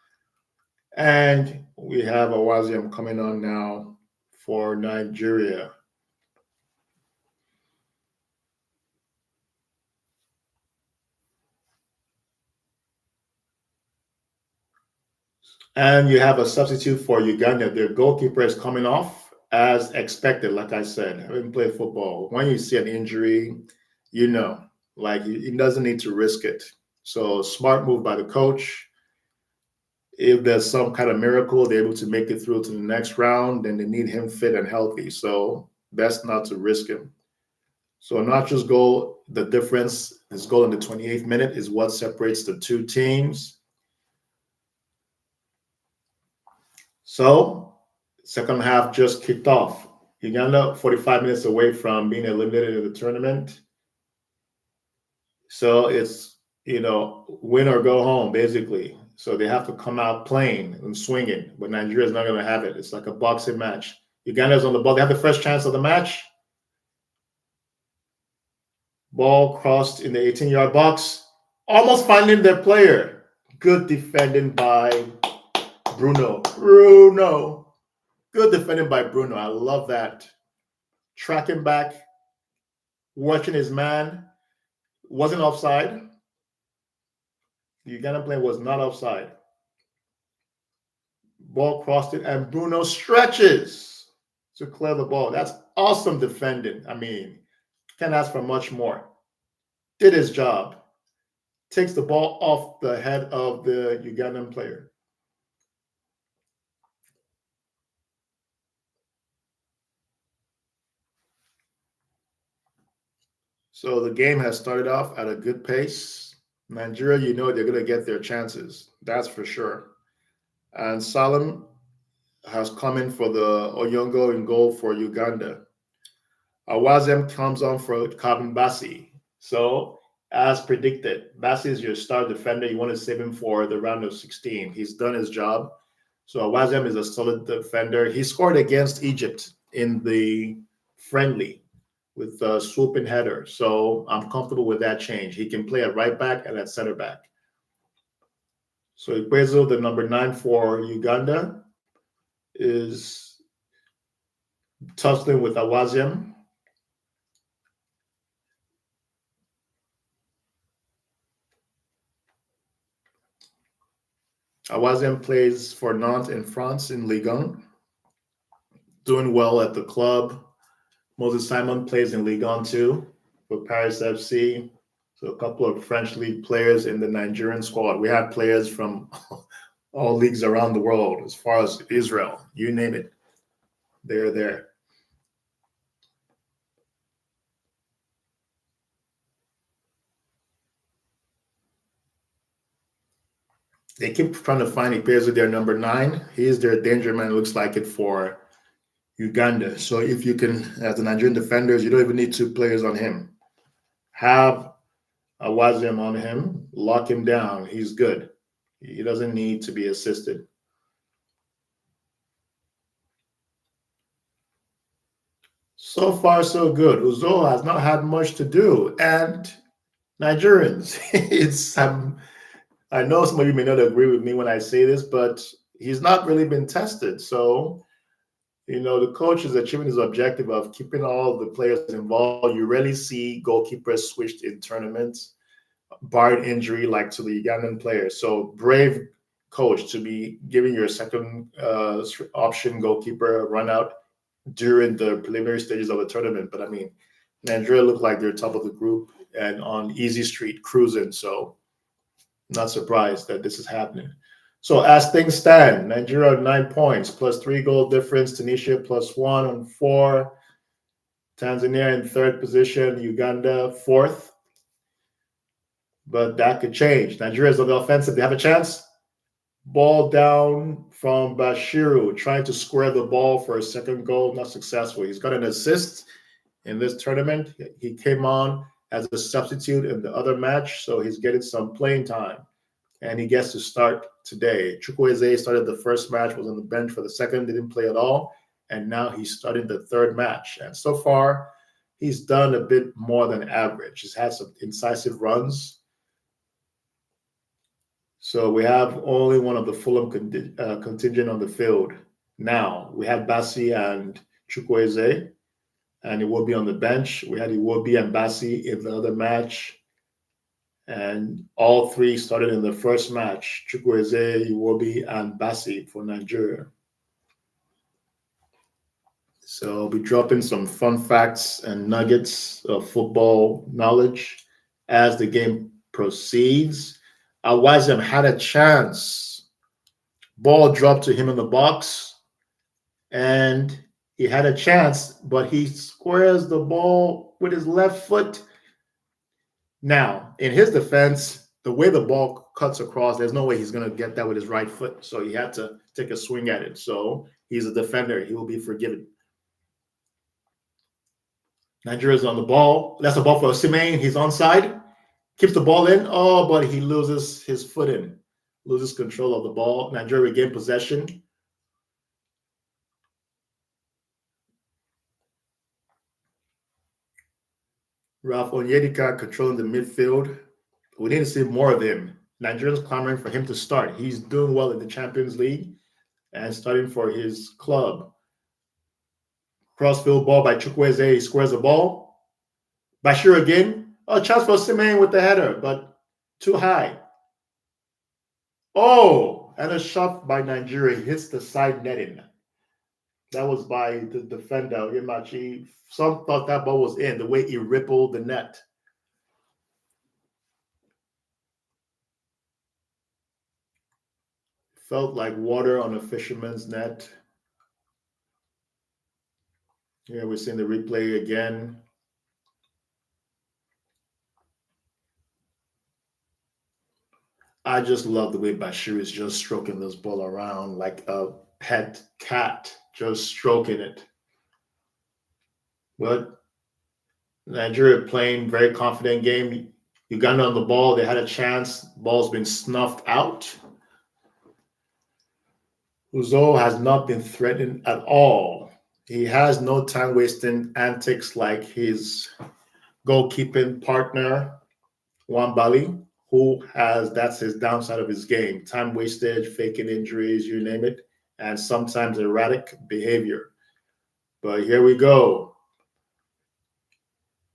And we have Awaziam coming on now for Nigeria. And you have a substitute for Uganda. Their goalkeeper is coming off as expected, like I said. Having played football, when you see an injury, you know, like he doesn't need to risk it. So smart move by the coach. If there's some kind of miracle, they're able to make it through to the next round, then they need him fit and healthy. So best not to risk him. So Nacho's goal, the difference, his goal in the 28th minute is what separates the two teams. So second half just kicked off. Uganda 45 minutes away from being eliminated in the tournament. So it's, win or go home, basically. So they have to come out playing and swinging, but Nigeria's not going to have it. It's like a boxing match. Uganda's on the ball. They have the first chance of the match. Ball crossed in the 18-yard box, almost finding their player. Good defending by Bruno. Good defending by Bruno. I love that. Tracking back, watching his man. Wasn't offside. The Ugandan player was not offside. Ball crossed it, and Bruno stretches to clear the ball. That's awesome defending. I mean, can't ask for much more. Did his job. takes the ball off the head of the Ugandan player. So the game has started off at a good pace. Nigeria, you know they're going to get their chances. That's for sure. And Salem has come in for the Oyongo in goal for Uganda. Awazem comes on for Calvin Bassi. So, as predicted, Bassi is your star defender. You want to save him for the round of 16. He's done his job. So, Awazem is a solid defender. He scored against Egypt in the friendly with a swooping header. So, I'm comfortable with that change. He can play at right back and at center back. So, Ikwezo, the number 9 for Uganda, is tussling with Awazem. Awazem plays for Nantes in France in Ligue 1, doing well at the club. Moses Simon plays in Ligue 1 too for Paris FC. So a couple of French league players in the Nigerian squad. We have players from all leagues around the world, as far as Israel, you name it, they're there. They keep trying to find Ipezu, their number 9. He is their danger man, looks like it, for Uganda. So if you can, as the Nigerian defenders, you don't even need 2 players on him. Have Awazim on him, lock him down. He's good. He doesn't need to be assisted. So far, so good. Uzo has not had much to do. And Nigerians, I know some of you may not agree with me when I say this, but he's not really been tested. So, the coach is achieving his objective of keeping all the players involved. You rarely see goalkeepers switched in tournaments, barring injury, like to the Ugandan players. So, brave coach to be giving your second option goalkeeper a run out during the preliminary stages of the tournament. But I mean, Nigeria looked like they're top of the group and on easy street cruising. So, not surprised that this is happening. So as things stand, Nigeria 9 points, plus 3 goal difference. Tunisia plus 1 on 4. Tanzania in 3rd position. Uganda 4th. But that could change. Nigeria is on the offensive. They have a chance. Ball down from Bashiru, trying to square the ball for a second goal. Not successful. He's got an assist in this tournament. He came on as a substitute in the other match, so he's getting some playing time. And he gets to start today. Chukwueze started the first match, was on the bench for the second, didn't play at all. And now he's starting the third match. And so far, he's done a bit more than average. He's had some incisive runs. So we have only one of the Fulham contingent on the field. Now, we have Bassi and Chukwueze, and he will be on the bench. We had Iwobi and Bassi in the other match. And all 3 started in the first match, Chukwueze, Iwobi, and Bassi for Nigeria. So I'll be dropping some fun facts and nuggets of football knowledge as the game proceeds. Awazem had a chance. Ball dropped to him in the box, and he had a chance, but he squares the ball with his left foot. Now, in his defense, the way the ball cuts across, there's no way he's going to get that with his right foot. So he had to take a swing at it. So he's a defender. He will be forgiven. Nigeria's on the ball. That's a ball for Osimhen. He's onside. Keeps the ball in. Oh, but he loses his footing. Loses control of the ball. Nigeria regain possession. Ralph Onyedika controlling the midfield. We need to see more of him. Nigerians clamoring for him to start. He's doing well in the Champions League and starting for his club. Crossfield ball by Chukwueze. He squares the ball. Bashir again. Oh, chance for Osimhen with the header, but too high. Oh, and a shot by Nigeria hits the side netting. That was by the defender, Yemachi. Some thought that ball was in, the way he rippled the net. Felt like water on a fisherman's net. Here we're seeing the replay again. I just love the way Bashir is just stroking this ball around like a pet cat, just stroking it. But Nigeria playing very confident game. Uganda on the ball, they had a chance. Ball's been snuffed out. Uzo has not been threatened at all. He has no time wasting antics like his goalkeeping partner, Wambali, who has that's his downside of his game. Time wastage, faking injuries, you name it, and sometimes erratic behavior. But here we go.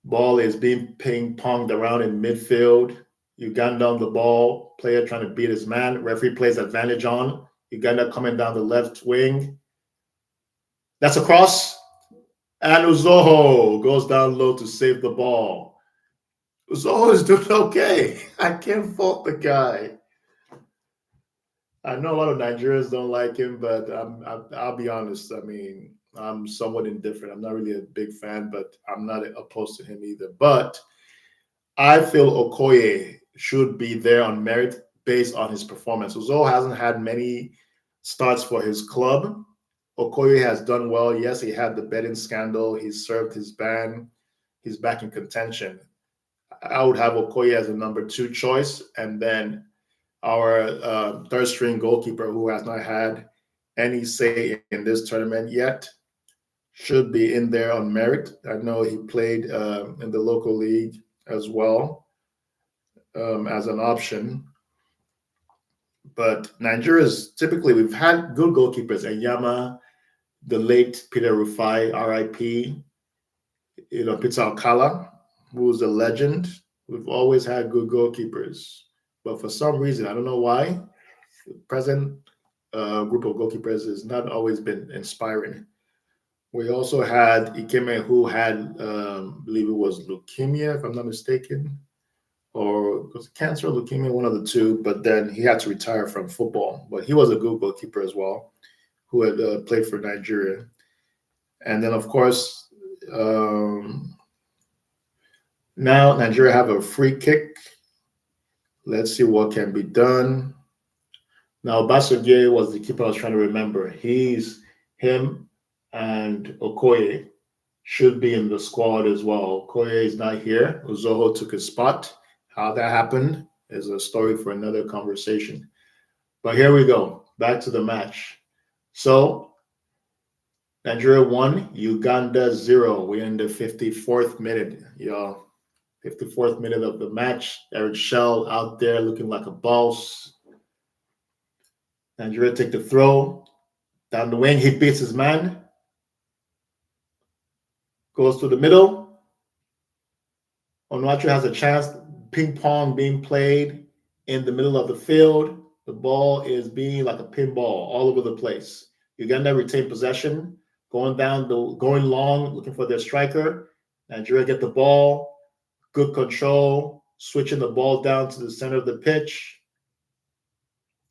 Ball is being ping-ponged around in midfield. Uganda on the ball, player trying to beat his man. Referee plays advantage on. Uganda coming down the left wing. That's a cross. And Uzoho goes down low to save the ball. Uzoho is doing okay. I can't fault the guy. I know a lot of Nigerians don't like him, but I'll be honest. I mean, I'm somewhat indifferent. I'm not really a big fan, but I'm not opposed to him either. But I feel Okoye should be there on merit based on his performance. Uzoho hasn't had many starts for his club. Okoye has done well. Yes, he had the betting scandal. He's served his ban. He's back in contention. I would have Okoye as a number 2 choice, and then our third string goalkeeper, who has not had any say in this tournament yet, should be in there on merit. I know he played in the local league as well as an option. But Nigeria's typically, we've had good goalkeepers. Enyama, the late Peter Rufai, RIP, Peter Alcala, who's a legend. We've always had good goalkeepers. But for some reason, I don't know why, the present group of goalkeepers has not always been inspiring. We also had Ikeme, who had, I believe it was leukemia, if I'm not mistaken, or was it cancer, leukemia, one of the two. But then he had to retire from football. But he was a good goalkeeper as well, who had played for Nigeria. And then, of course, now Nigeria have a free kick. Let's see what can be done. Now, Basogie was the keeper I was trying to remember. Him and Okoye should be in the squad as well. Okoye is not here. Uzoho took his spot. How that happened is a story for another conversation. But here we go. Back to the match. So, Nigeria 1, Uganda 0. We're in the 54th minute, y'all. 54th minute of the match. Eric Shell out there looking like a boss. Nigeria take the throw. Down the wing, he beats his man. Goes to the middle. Onuachu has a chance. Ping pong being played in the middle of the field. The ball is being like a pinball all over the place. Uganda retain possession. Going long, looking for their striker. Nigeria get the ball. Good control, switching the ball down to the center of the pitch,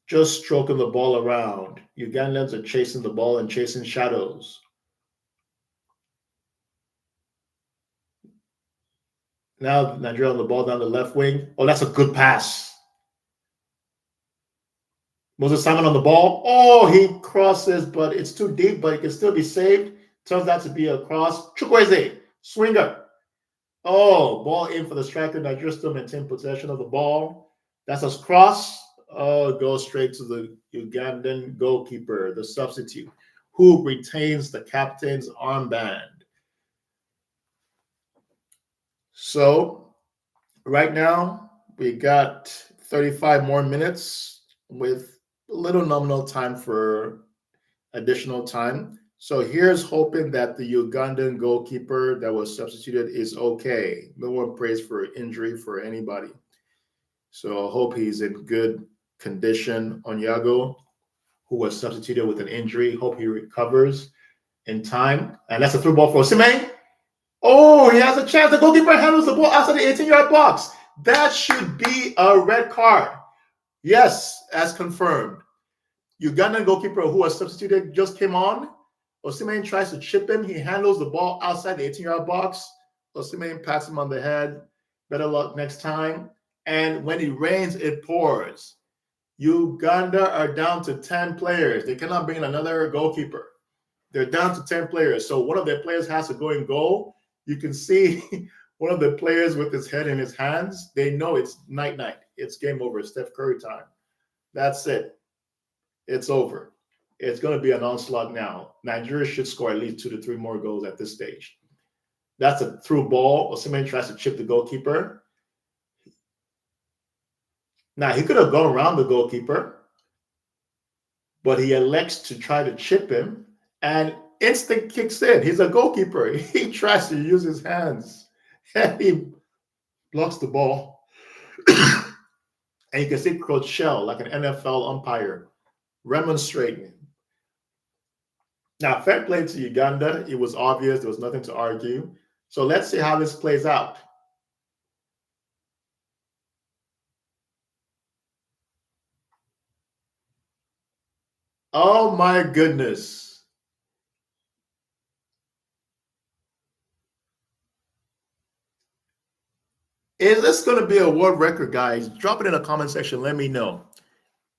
just stroking the ball around. Ugandans are chasing the ball and chasing shadows. Now Nigeria on the ball down the left wing. Oh, that's a good pass. Moses Simon on the ball. Oh, he crosses, but it's too deep, but it can still be saved. Turns out to be a cross. Chukwueze, swinger. Oh, ball in for the striker. Nigeria still maintain possession of the ball. That's a cross. Oh, it goes straight to the Ugandan goalkeeper, the substitute, who retains the captain's armband. So right now, we got 35 more minutes with a little nominal time for additional time. So here's hoping that the Ugandan goalkeeper that was substituted is okay. No one prays for injury for anybody. So I hope he's in good condition. Onyago, who was substituted with an injury, hope he recovers in time. And that's a through ball for Osimhen. Oh, he has a chance. The goalkeeper handles the ball outside the 18-yard box. That should be a red card. Yes, as confirmed. Ugandan goalkeeper who was substituted just came on. Osimhen tries to chip him. He handles the ball outside the 18-yard box. Osimhen pats him on the head. Better luck next time. And when it rains, it pours. Uganda are down to 10 players. They cannot bring in another goalkeeper. They're down to 10 players. So one of their players has to go in goal. You can see one of the players with his head in his hands. They know it's night-night. It's game over. It's Steph Curry time. That's it. It's over. It's going to be an onslaught now. Nigeria should score at least 2 to 3 more goals at this stage. That's a through ball. Osimhen tries to chip the goalkeeper. Now, he could have gone around the goalkeeper, but he elects to try to chip him, and instinct kicks in. He's a goalkeeper. He tries to use his hands, and he blocks the ball. And you can see Coach Shell, like an NFL umpire, remonstrating. Now, fair play to Uganda. It was obvious. There was nothing to argue. So let's see how this plays out. Oh, my goodness. Is this going to be a world record, guys? Drop it in the comment section. Let me know.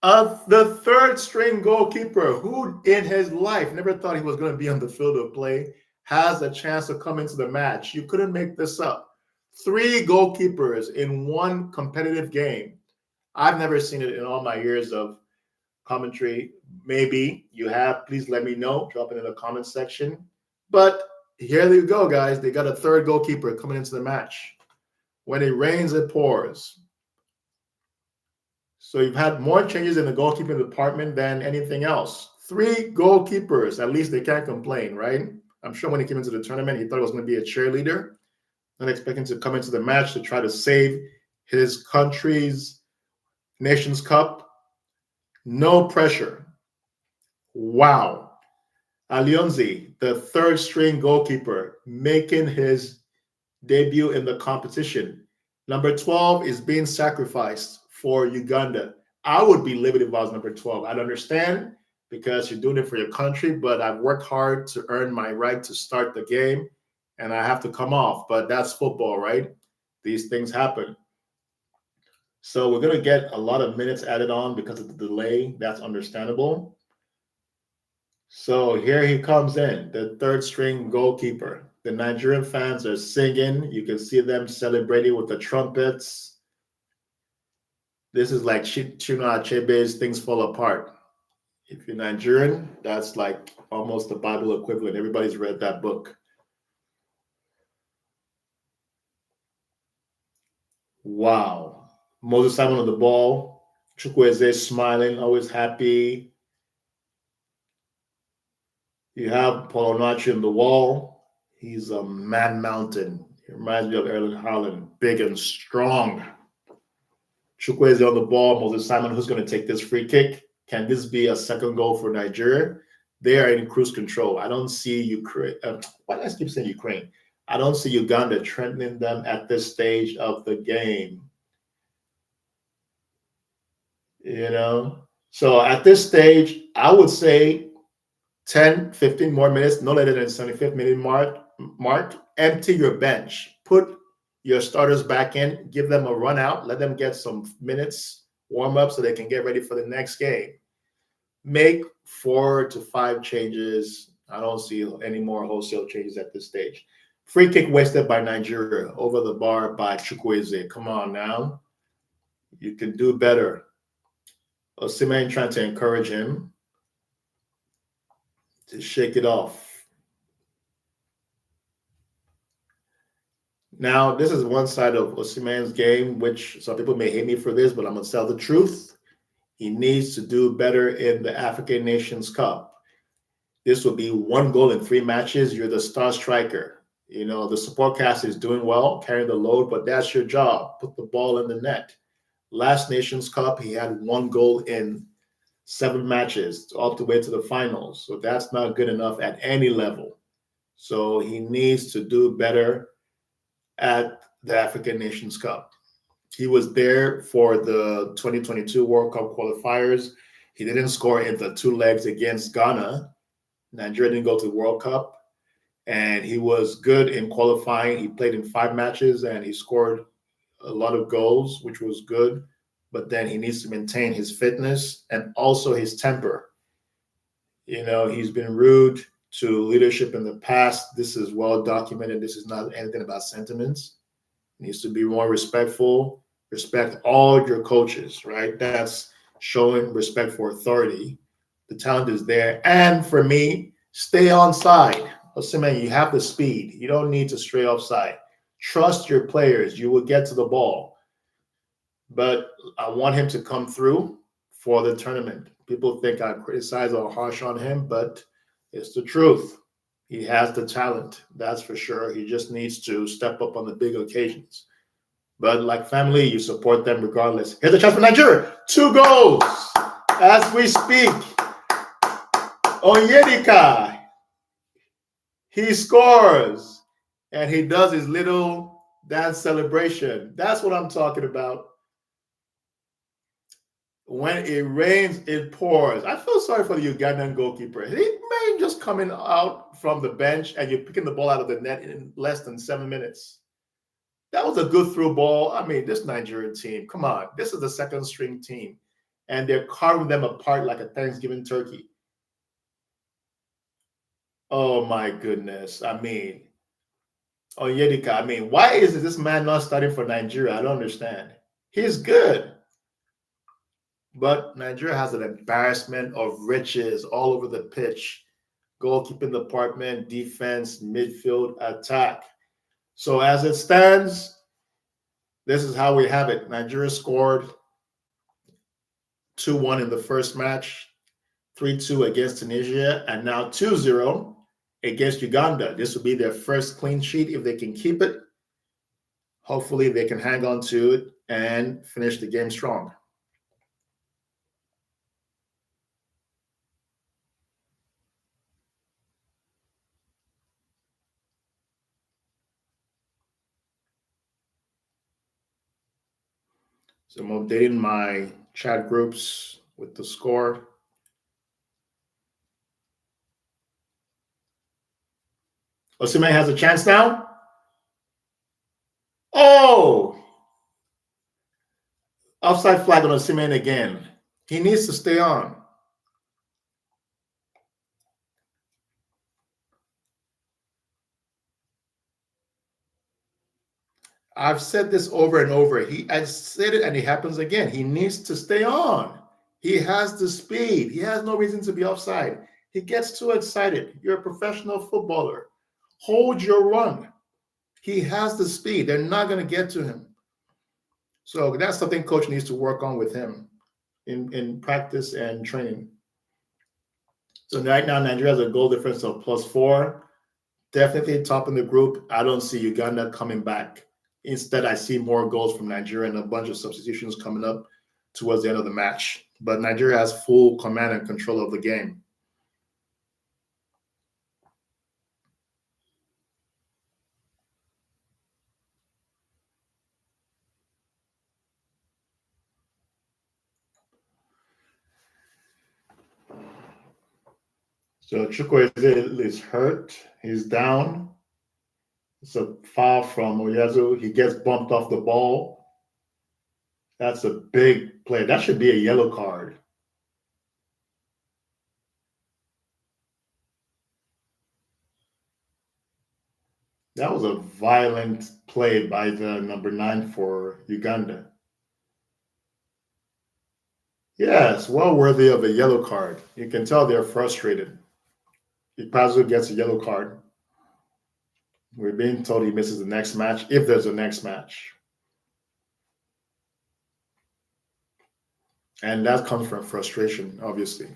The third string goalkeeper, who in his life never thought he was going to be on the field of play, has a chance to come into the match. You couldn't make this up. 3 goalkeepers in one competitive game. I've never seen it in all my years of commentary. Maybe you have. Please let me know. Drop it in the comment section. But here you go, guys. They got a third goalkeeper coming into the match. When it rains, it pours. So you've had more changes in the goalkeeping department than anything else. 3 goalkeepers. At least they can't complain, right? I'm sure when he came into the tournament, he thought it was going to be a cheerleader. Not expecting to come into the match to try to save his country's Nations Cup. No pressure. Wow. Alionzi, the third string goalkeeper, making his debut in the competition. Number 12 is being sacrificed for Uganda. I would be livid if I was number 12. I'd understand because you're doing it for your country, but I've worked hard to earn my right to start the game, and I have to come off. But that's football, right? These things happen. So we're going to get a lot of minutes added on because of the delay. That's understandable. So here he comes in, the third string goalkeeper. The Nigerian fans are singing. You can see them celebrating with the trumpets. This is like Chinua Achebe's Things Fall Apart. If you're Nigerian, that's like almost the Bible equivalent. Everybody's read that book. Wow. Moses Simon on the ball. Chukwueze smiling, always happy. You have Paul Onachi on the wall. He's a man mountain. He reminds me of Erling Haaland, big and strong. Chukwueze on the ball. Moses Simon, who's going to take this free kick? Can this be a second goal for Nigeria? They are in cruise control. I don't see Ukraine. Why do I keep saying Ukraine? I don't see Uganda threatening them at this stage of the game. You know? So at this stage, I would say 10, 15 more minutes, no later than 75th minute mark. Empty your bench. Put your starters back in. Give them a run out. Let them get some minutes, warm up so they can get ready for the next game. Make 4 to 5 changes. I don't see any more wholesale changes at this stage. Free kick wasted by Nigeria over the bar by Chukwueze. Come on now. You can do better. Osimhen trying to encourage him to shake it off. Now, this is one side of Osimhen's game, which some people may hate me for this, but I'm going to tell the truth. He needs to do better in the African Nations Cup. This will be 1 goal in 3 matches. You're the star striker. You know, the support cast is doing well, carrying the load, but that's your job. Put the ball in the net. Last Nations Cup, he had 1 goal in 7 matches, all the way to the finals. So that's not good enough at any level. So he needs to do better at the African Nations Cup. He was there for the 2022 World Cup qualifiers. He didn't score in the two legs against Ghana. Nigeria didn't go to the World Cup, and he was good in qualifying. He played in 5 matches and he scored a lot of goals, which was good. But then he needs to maintain his fitness and also his temper. He's been rude to leadership in the past. This is well documented. This is not anything about sentiments. He needs to be more respectful. Respect all your coaches, right? That's showing respect for authority. The talent is there. And for me, stay on side. Osimhen, you have the speed. You don't need to stray offside. Trust your players. You will get to the ball. But I want him to come through for the tournament. People think I criticize or harsh on him, but it's the truth. He has the talent, that's for sure. He just needs to step up on the big occasions. But like family, you support them regardless. Here's a chance for Nigeria. 2 goals as we speak. Onyedika, he scores. And he does his little dance celebration. That's what I'm talking about. When it rains, it pours. I feel sorry for the Ugandan goalkeeper. He may just coming out from the bench and you're picking the ball out of the net in less than 7 minutes. That was a good through ball. I mean, this Nigerian team, come on. This is the second string team. And they're carving them apart like a Thanksgiving turkey. Oh, my goodness. I mean, Onyedika, why is this man not starting for Nigeria? I don't understand. He's good. But Nigeria has an embarrassment of riches all over the pitch. Goalkeeping department, defense, midfield, attack. So as it stands, this is how we have it. Nigeria scored 2-1 in the first match, 3-2 against Tunisia, and now 2-0 against Uganda. This will be their first clean sheet if they can keep it. Hopefully they can hang on to it and finish the game strong. So I'm updating my chat groups with the score. Osimhen has a chance now. Oh! Offside flag on Osimhen again. He needs to stay on. I've said this over and over. I said it and it happens again. He needs to stay on. He has the speed. He has no reason to be offside. He gets too excited. You're a professional footballer. Hold your run. He has the speed. They're not going to get to him. So that's something coach needs to work on with him in practice and training. So right now, Nigeria has a goal difference of +4. Definitely top in the group. I don't see Uganda coming back. Instead, I see more goals from Nigeria and a bunch of substitutions coming up towards the end of the match. But Nigeria has full command and control of the game. So Chukwueze is hurt. He's down. It's a foul from Oyazu. He gets bumped off the ball. That's a big play. That should be a yellow card. That was a violent play by the number 9 for Uganda. Yes, well worthy of a yellow card. You can tell they're frustrated. Ipazu gets a yellow card. We're being told he misses the next match if there's a next match. And that comes from frustration, obviously.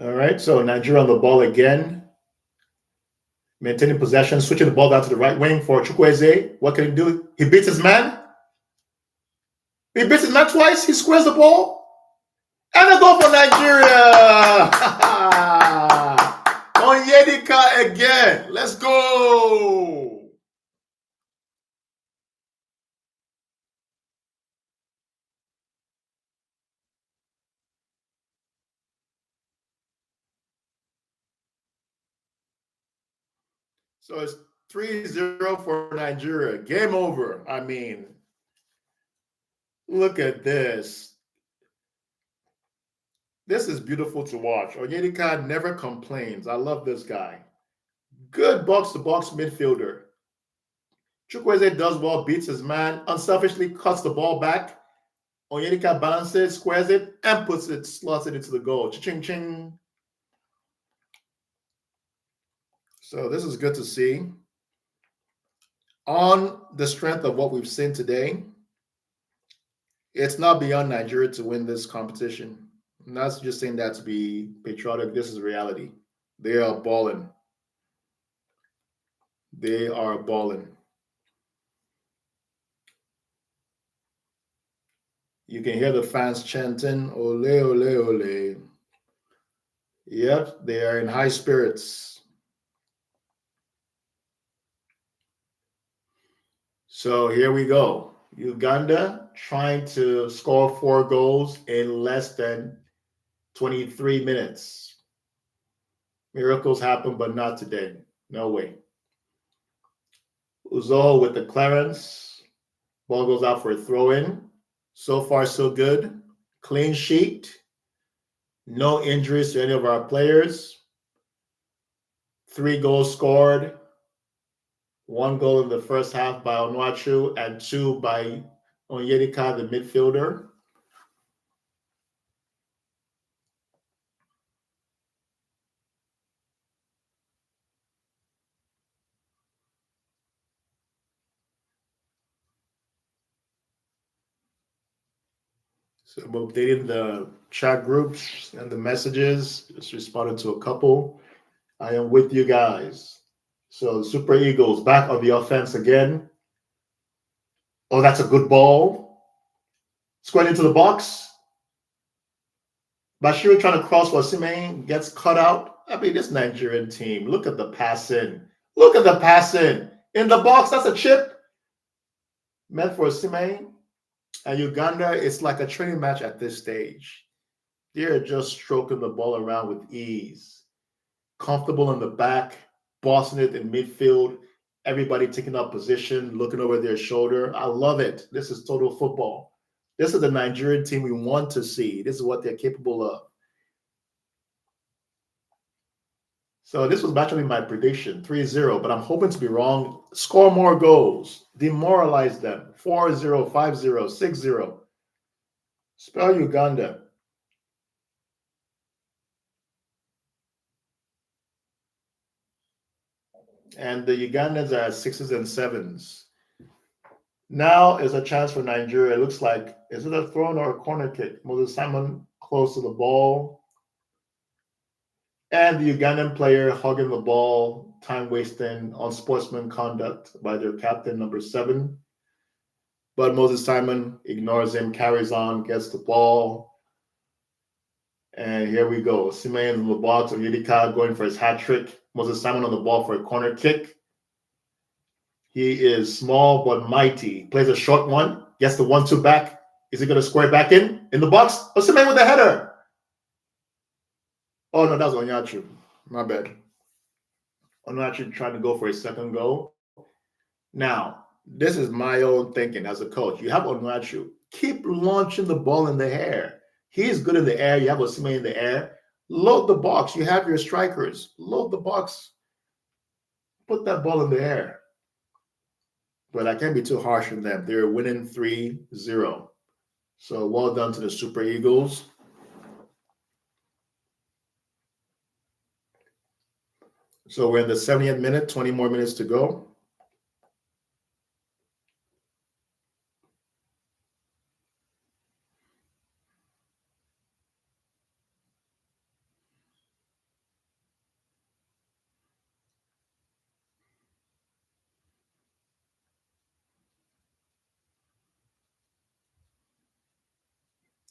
All right, so Nigeria on the ball again. Maintaining possession, switching the ball down to the right wing for Chukwueze. What can he do? He beats his man. He beats his man twice. He squares the ball. And a goal for Nigeria. Onyedika again. Let's go. So it's 3-0 for Nigeria. Game over. I mean, look at this. This is beautiful to watch. Onyedika never complains. I love this guy. Good box-to-box midfielder. Chukwueze does well, beats his man, unselfishly cuts the ball back. Onyedika balances, squares it, and puts it, slots it into the goal. Ching ching. So this is good to see. On the strength of what we've seen today, it's not beyond Nigeria to win this competition. I'm not just saying that to be patriotic. This is reality. They are balling. They are balling. You can hear the fans chanting, ole, ole, ole. Yep, they are in high spirits. So here we go. Uganda trying to score 4 goals in less than 23 minutes. Miracles happen, but not today. No way. Uzol with the clearance. Ball goes out for a throw in. So far, so good. Clean sheet. No injuries to any of our players. 3 goals scored. 1 goal in the first half by Onuachu and 2 by Onyedika, the midfielder. So I'm updating the chat groups and the messages. Just responded to a couple. I am with you guys. So the Super Eagles back on the offense again. Oh, that's a good ball. Squared into the box. Bashiru trying to cross for Simeon, gets cut out. I mean, this Nigerian team, look at the passing. Look at the passing. In the box, that's a chip. Meant for Simeon. And Uganda, it's like a training match at this stage. They're just stroking the ball around with ease. Comfortable in the back, bossing it in midfield. Everybody taking up position, looking over their shoulder. I love it. This is total football. This is the Nigerian team we want to see. This is what they're capable of. So this was actually my prediction, 3-0, but I'm hoping to be wrong. Score more goals. Demoralize them. 4-0, 5-0, 6-0. Spell Uganda. And the Ugandans are at 6s and 7s. Now is a chance for Nigeria. It looks like, is it a throw or a corner kick? Moses Simon close to the ball. And the Ugandan player hugging the ball, time wasting, unsportsman conduct by their captain, number 7. But Moses Simon ignores him, carries on, gets the ball. And here we go. Simeon on the ball to Yedika going for his hat trick. Moses Simon on the ball for a corner kick. He is small but mighty. Plays a short one, gets the 1-2 back. Is he going to square back in the box? Oh, Simeon with the header. Oh, no, that was Onyachu. My bad. Onyachu trying to go for his second goal. Now, this is my own thinking as a coach. You have Onyachu. Keep launching the ball in the air. He's good in the air. You have Osimhen in the air. Load the box. You have your strikers. Load the box. Put that ball in the air. But I can't be too harsh on them. They're winning 3-0. So well done to the Super Eagles. So we're in the 70th minute, 20 more minutes to go.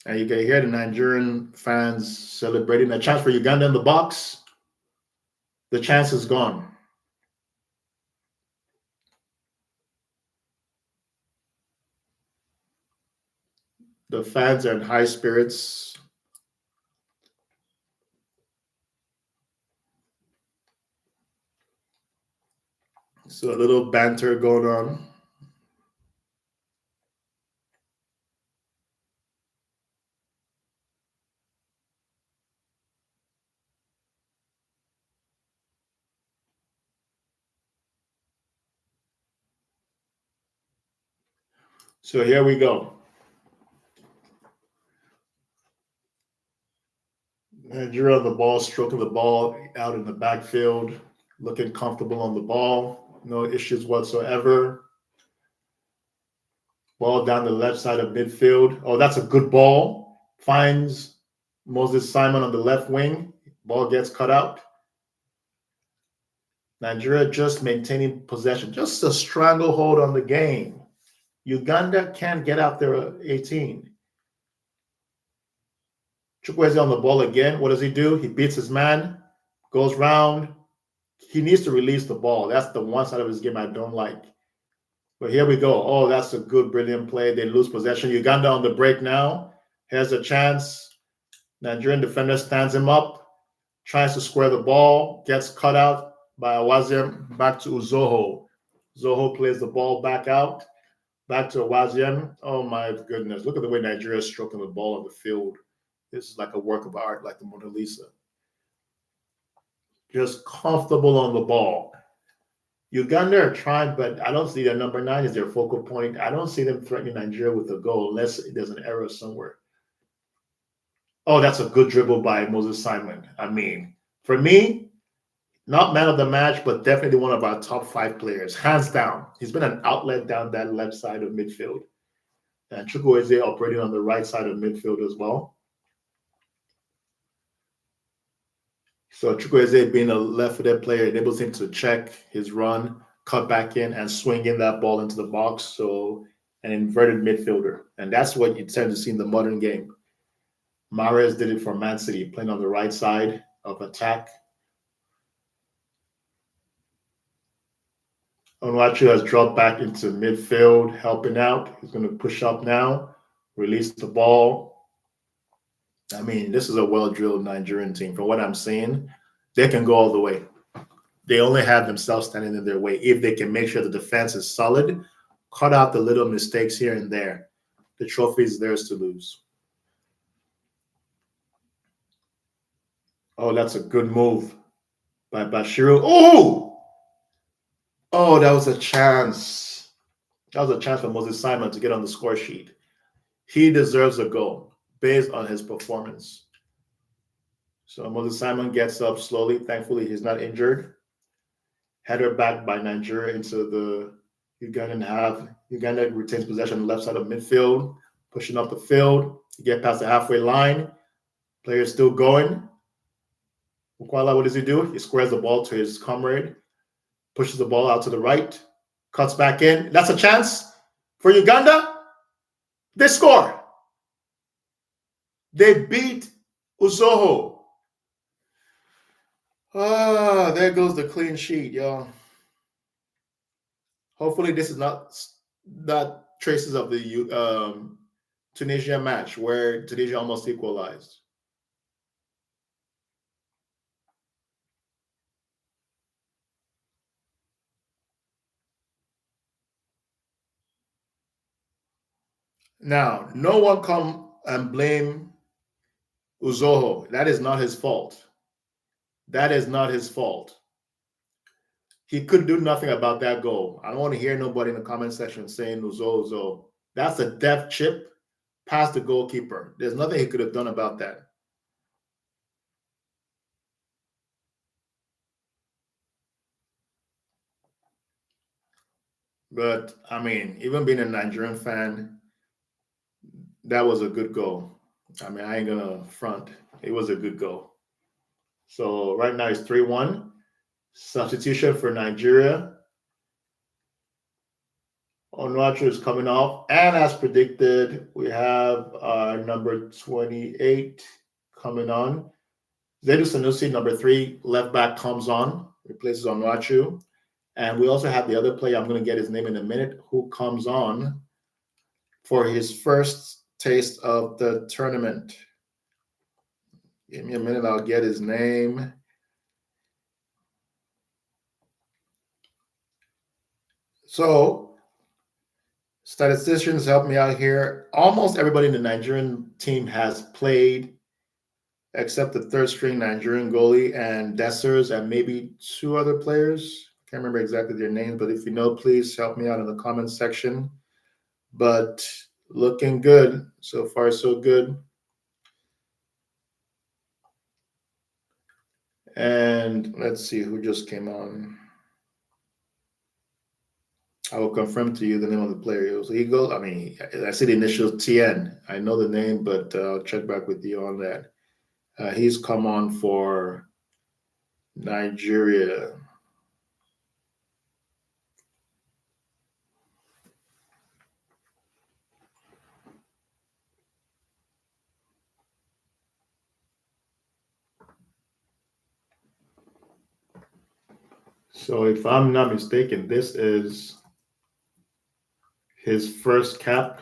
And you can hear the Nigerian fans celebrating a chance for Uganda in the box. The chance is gone. The fans are in high spirits. So a little banter going on. So here we go. Nigeria on the ball, stroking the ball out in the backfield, looking comfortable on the ball. No issues whatsoever. Ball down the left side of midfield. Oh, that's a good ball. Finds Moses Simon on the left wing. Ball gets cut out. Nigeria just maintaining possession, just a stranglehold on the game. Uganda can't get out there 18. Chukwueze on the ball again. What does he do? He beats his man, goes round. He needs to release the ball. That's the one side of his game I don't like. But here we go. Oh, that's a good, brilliant play. They lose possession. Uganda on the break now. Has a chance. Nigerian defender stands him up, tries to square the ball, gets cut out by Awaziem, back to Uzoho. Zoho plays the ball back out, back to Awaziem. Oh my goodness. Look at the way Nigeria is stroking the ball on the field. This is like a work of art, like the Mona Lisa. Just comfortable on the ball. Uganda are trying, but I don't see their number 9 is their focal point. I don't see them threatening Nigeria with a goal unless there's an error somewhere. Oh, that's a good dribble by Moses Simon. I mean, for me, not man of the match, but definitely one of our top 5 players, hands down. He's been an outlet down that left side of midfield. And Chukwueze operating on the right side of midfield as well. So Chukwueze being a left-footed player enables him to check his run, cut back in, and swing in that ball into the box. So an inverted midfielder. And that's what you tend to see in the modern game. Mahrez did it for Man City, playing on the right side of attack. Onuachu has dropped back into midfield, helping out. He's going to push up now, release the ball. I mean, this is a well-drilled Nigerian team. From what I'm seeing, they can go all the way. They only have themselves standing in their way. If they can make sure the defense is solid, cut out the little mistakes here and there, the trophy is theirs to lose. Oh, that's a good move by Bashiru. Oh, that was a chance. That was a chance for Moses Simon to get on the score sheet. He deserves a goal based on his performance. So Moses Simon gets up slowly. Thankfully, he's not injured. Header back by Nigeria into the Ugandan half. Uganda retains possession on the left side of midfield, pushing up the field. You get past the halfway line. Player still going. Ukwala, what does he do? He squares the ball to his comrade, pushes the ball out to the right, cuts back in. That's a chance for Uganda. They score. They beat Uzoho. Ah, there goes the clean sheet, y'all. Hopefully, this is not traces of the Tunisia match where Tunisia almost equalized. Now, no one come and blame Uzoho. That is not his fault. That is not his fault. He could do nothing about that goal. I don't want to hear nobody in the comment section saying Uzoho. That's a deft chip past the goalkeeper. There's nothing he could have done about that. But I mean, even being a Nigerian fan, that was a good goal. I mean, I ain't gonna front. It was a good goal. So right now it's 3-1. Substitution for Nigeria. Onuachu is coming off. And as predicted, we have number 28 coming on. Zedu Sanusi, number 3, left back, comes on, replaces Onuachu. And we also have the other player, I'm going to get his name in a minute, who comes on for his first taste of the tournament. Give me a minute, I'll get his name. So, statisticians help me out here. Almost everybody in the Nigerian team has played, except the third string Nigerian goalie and Dessers and maybe 2 other players. Can't remember exactly their names, but if you know, please help me out in the comments section. But looking good. So far, so good. And let's see who just came on. I will confirm to you the name of the player. It was Eagle. I mean, I see the initial TN. I know the name, but I'll check back with you on that. He's come on for Nigeria. So if I'm not mistaken, this is his first cap.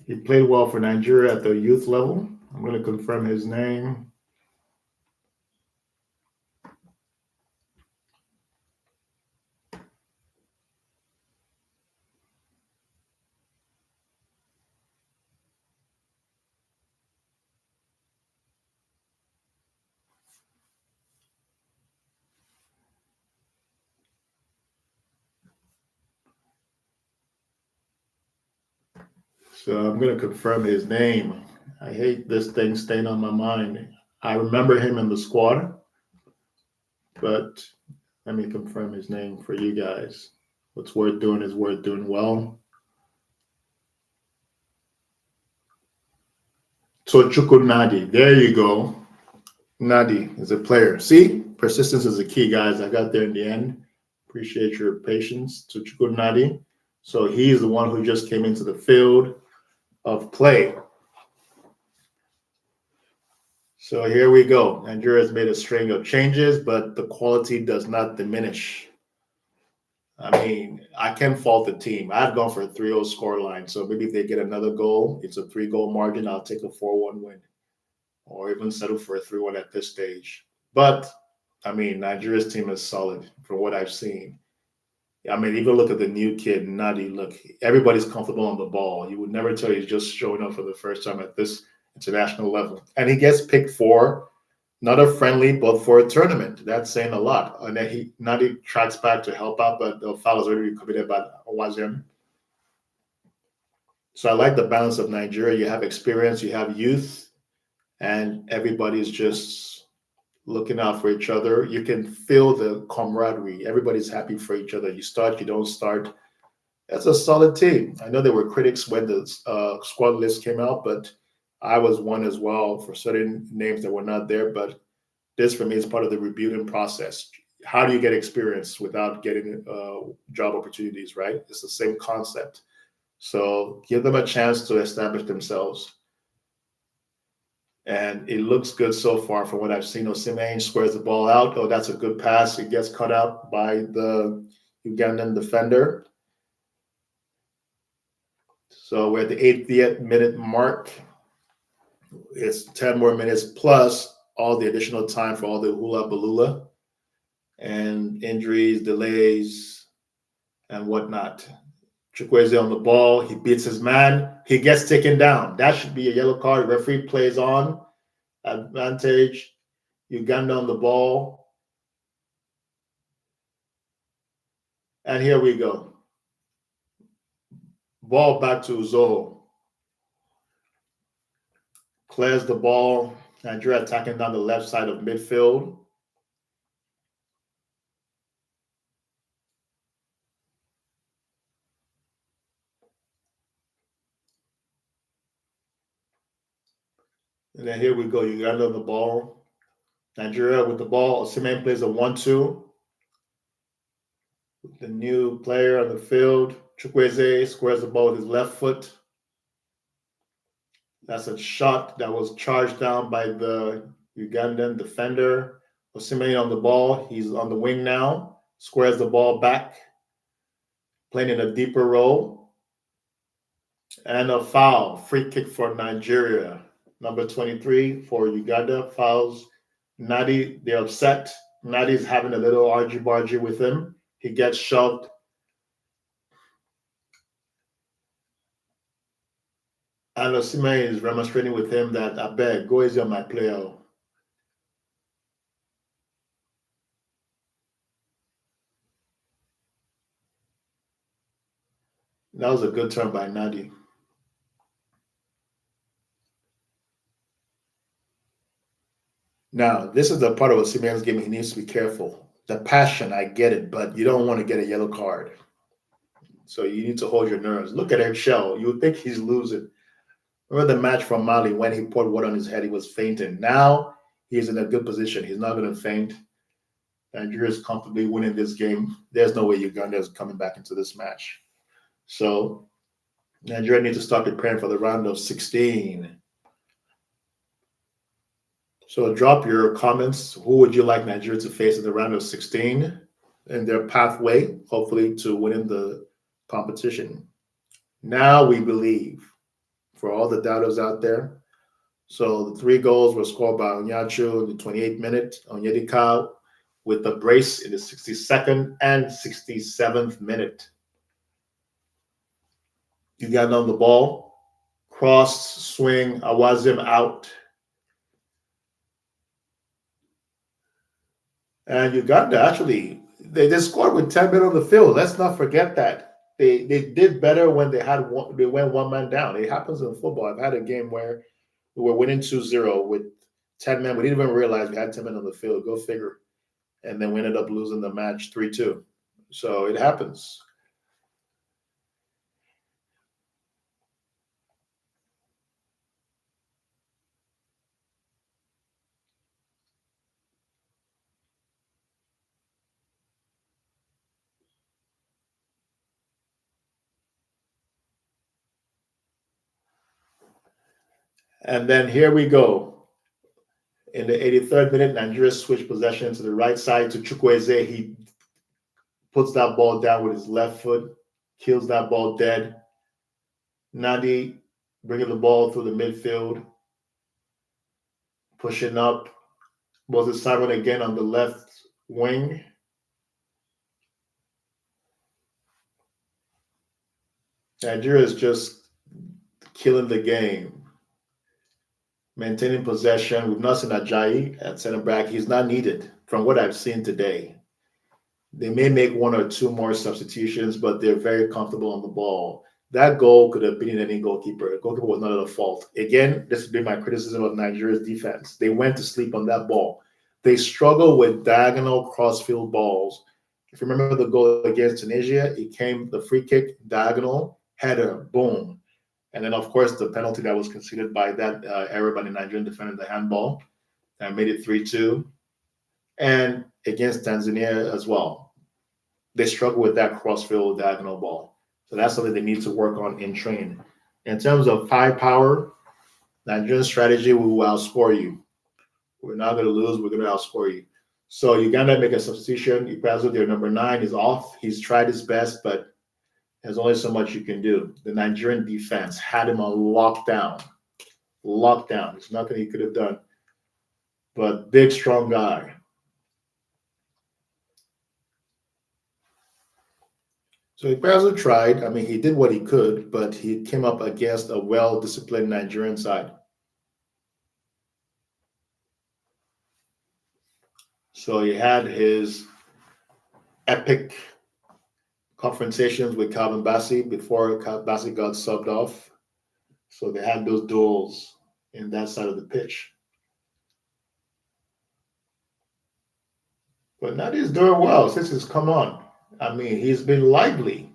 He played well for Nigeria at the youth level. I'm going to confirm his name. So I'm going to confirm his name. I hate this thing staying on my mind. I remember him in the squad, but let me confirm his name for you guys. What's worth doing is worth doing well. Tochukwu Nadi. There you go. Nadi is a player. See, persistence is the key, guys. I got there in the end. Appreciate your patience. Tochukwu Nadi. So he's the one who just came into the field of play. So here we go. Nigeria has made a string of changes, but the quality does not diminish. I mean, I can't fault the team. I've gone for a 3-0 scoreline. So maybe if they get another goal, it's a 3-goal margin. I'll take a 4-1 win or even settle for a 3-1 at this stage. But, I mean, Nigeria's team is solid from what I've seen. I mean, even look at the new kid, Nadi. Look, everybody's comfortable on the ball. You would never tell he's just showing up for the first time at this international level. And he gets picked for not a friendly, but for a tournament. That's saying a lot. And then Nadi tracks back to help out, but the foul is already committed by Owazim. So I like the balance of Nigeria. You have experience, you have youth, and everybody's just looking out for each other. You can feel the camaraderie. Everybody's happy for each other. You start, you don't start. That's a solid team. I know there were critics when the squad list came out, but I was one as well for certain names that were not there. But this, for me, is part of the rebuilding process. How do you get experience without getting job opportunities, right? It's the same concept. So give them a chance to establish themselves. And it looks good so far from what I've seen. Osimhen squares the ball out. Oh, that's a good pass. It gets cut out by the Ugandan defender. So we're at the 80th minute mark. It's 10 more minutes plus all the additional time for all the hula balula and injuries, delays, and whatnot. Chukwueze on the ball. He beats his man. He gets taken down. That should be a yellow card. Referee plays on. Advantage. Uganda on the ball. And here we go. Ball back to Zoho. Clears the ball. Nigeria attacking down the left side of midfield. And then here we go. Uganda on the ball. Nigeria with the ball. Osimhen plays a 1-2. The new player on the field, Chukwueze, squares the ball with his left foot. That's a shot that was charged down by the Ugandan defender. Osimhen on the ball. He's on the wing now. Squares the ball back, playing in a deeper role. And a foul. Free kick for Nigeria. Number 23 for Uganda fouls Nadi. They're upset. Nadi's having a little argy-bargy with him. He gets shoved. And Osimhen is remonstrating with him that, I beg, go easy on my player. That was a good turn by Nadi. Now, this is the part of Osimhen's game he needs to be careful. The passion, I get it, but you don't want to get a yellow card. So you need to hold your nerves. Look at Shell. You would think he's losing. Remember the match from Mali when he poured water on his head, he was fainting. Now he's in a good position. He's not going to faint. Nigeria is comfortably winning this game. There's no way Uganda is coming back into this match. So Nigeria needs to start preparing for the round of 16. So drop your comments. Who would you like Nigeria to face in the round of 16 in their pathway, hopefully, to winning the competition? Now we believe, for all the doubters out there. So the 3 goals were scored by Onyachu in the 28th minute, Onyedika with the brace in the 62nd and 67th minute. Uganda on the ball, cross, swing, Awazim out. And Uganda actually, they scored with 10 men on the field. Let's not forget that. They did better when they went one man down. It happens in football. I've had a game where we were winning 2-0 with 10 men. We didn't even realize we had 10 men on the field. Go figure. And then we ended up losing the match 3-2. So it happens. And then here we go. In the 83rd minute, Nigeria switched possession to the right side to Chukwueze. He puts that ball down with his left foot, kills that ball dead. Nadi bringing the ball through the midfield, pushing up. Moses Simon again on the left wing. Nigeria is just killing the game, maintaining possession. We've not seen Ajayi at center back. He's not needed from what I've seen today. They may make 1 or 2 more substitutions, but they're very comfortable on the ball. That goal could have been in any goalkeeper. The goalkeeper was not at fault. Again, this would be my criticism of Nigeria's defense. They went to sleep on that ball. They struggle with diagonal crossfield balls. If you remember the goal against Tunisia, it came the free kick, diagonal, header, boom. And then, of course, the penalty that was conceded by that error by the Nigerian defender, the handball, that made it 3-2. And against Tanzania as well. They struggle with that crossfield diagonal ball. So that's something they need to work on in training. In terms of firepower, Nigerian strategy, we will outscore you. We're not going to lose. We're going to outscore you. So Uganda make a substitution. Ikpeazu, their number 9, is off. He's tried his best, but there's only so much you can do. The Nigerian defense had him on lockdown. Lockdown. There's nothing he could have done. But big, strong guy. So Ikpeazu tried. I mean, he did what he could, but he came up against a well-disciplined Nigerian side. So he had his epic confrontations with Calvin Bassey before Bassey got subbed off. So they had those duels in that side of the pitch. But Nadi's doing well since he's come on. I mean, he's been lively.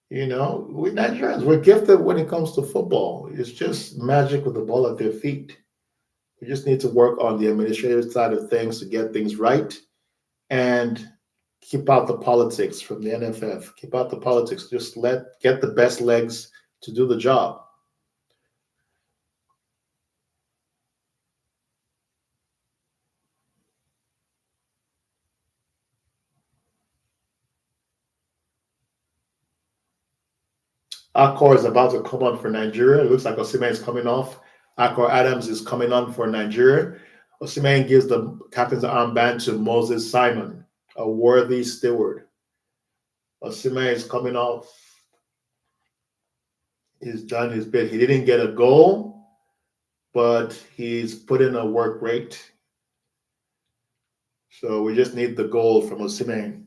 You know, we Nigerians, we're gifted when it comes to football. It's just magic with the ball at their feet. We just need to work on the administrative side of things to get things right. And Keep out the politics from the NFF. Keep out the politics. Just get the best legs to do the job. Accor is about to come on for Nigeria. It looks like Osimhen is coming off. Accor Adams is coming on for Nigeria. Osimhen gives the captain's armband to Moses Simon, a worthy steward. Osimhen is coming off. He's done his bit. He didn't get a goal, but he's put in a work rate. So we just need the goal from Osimhen,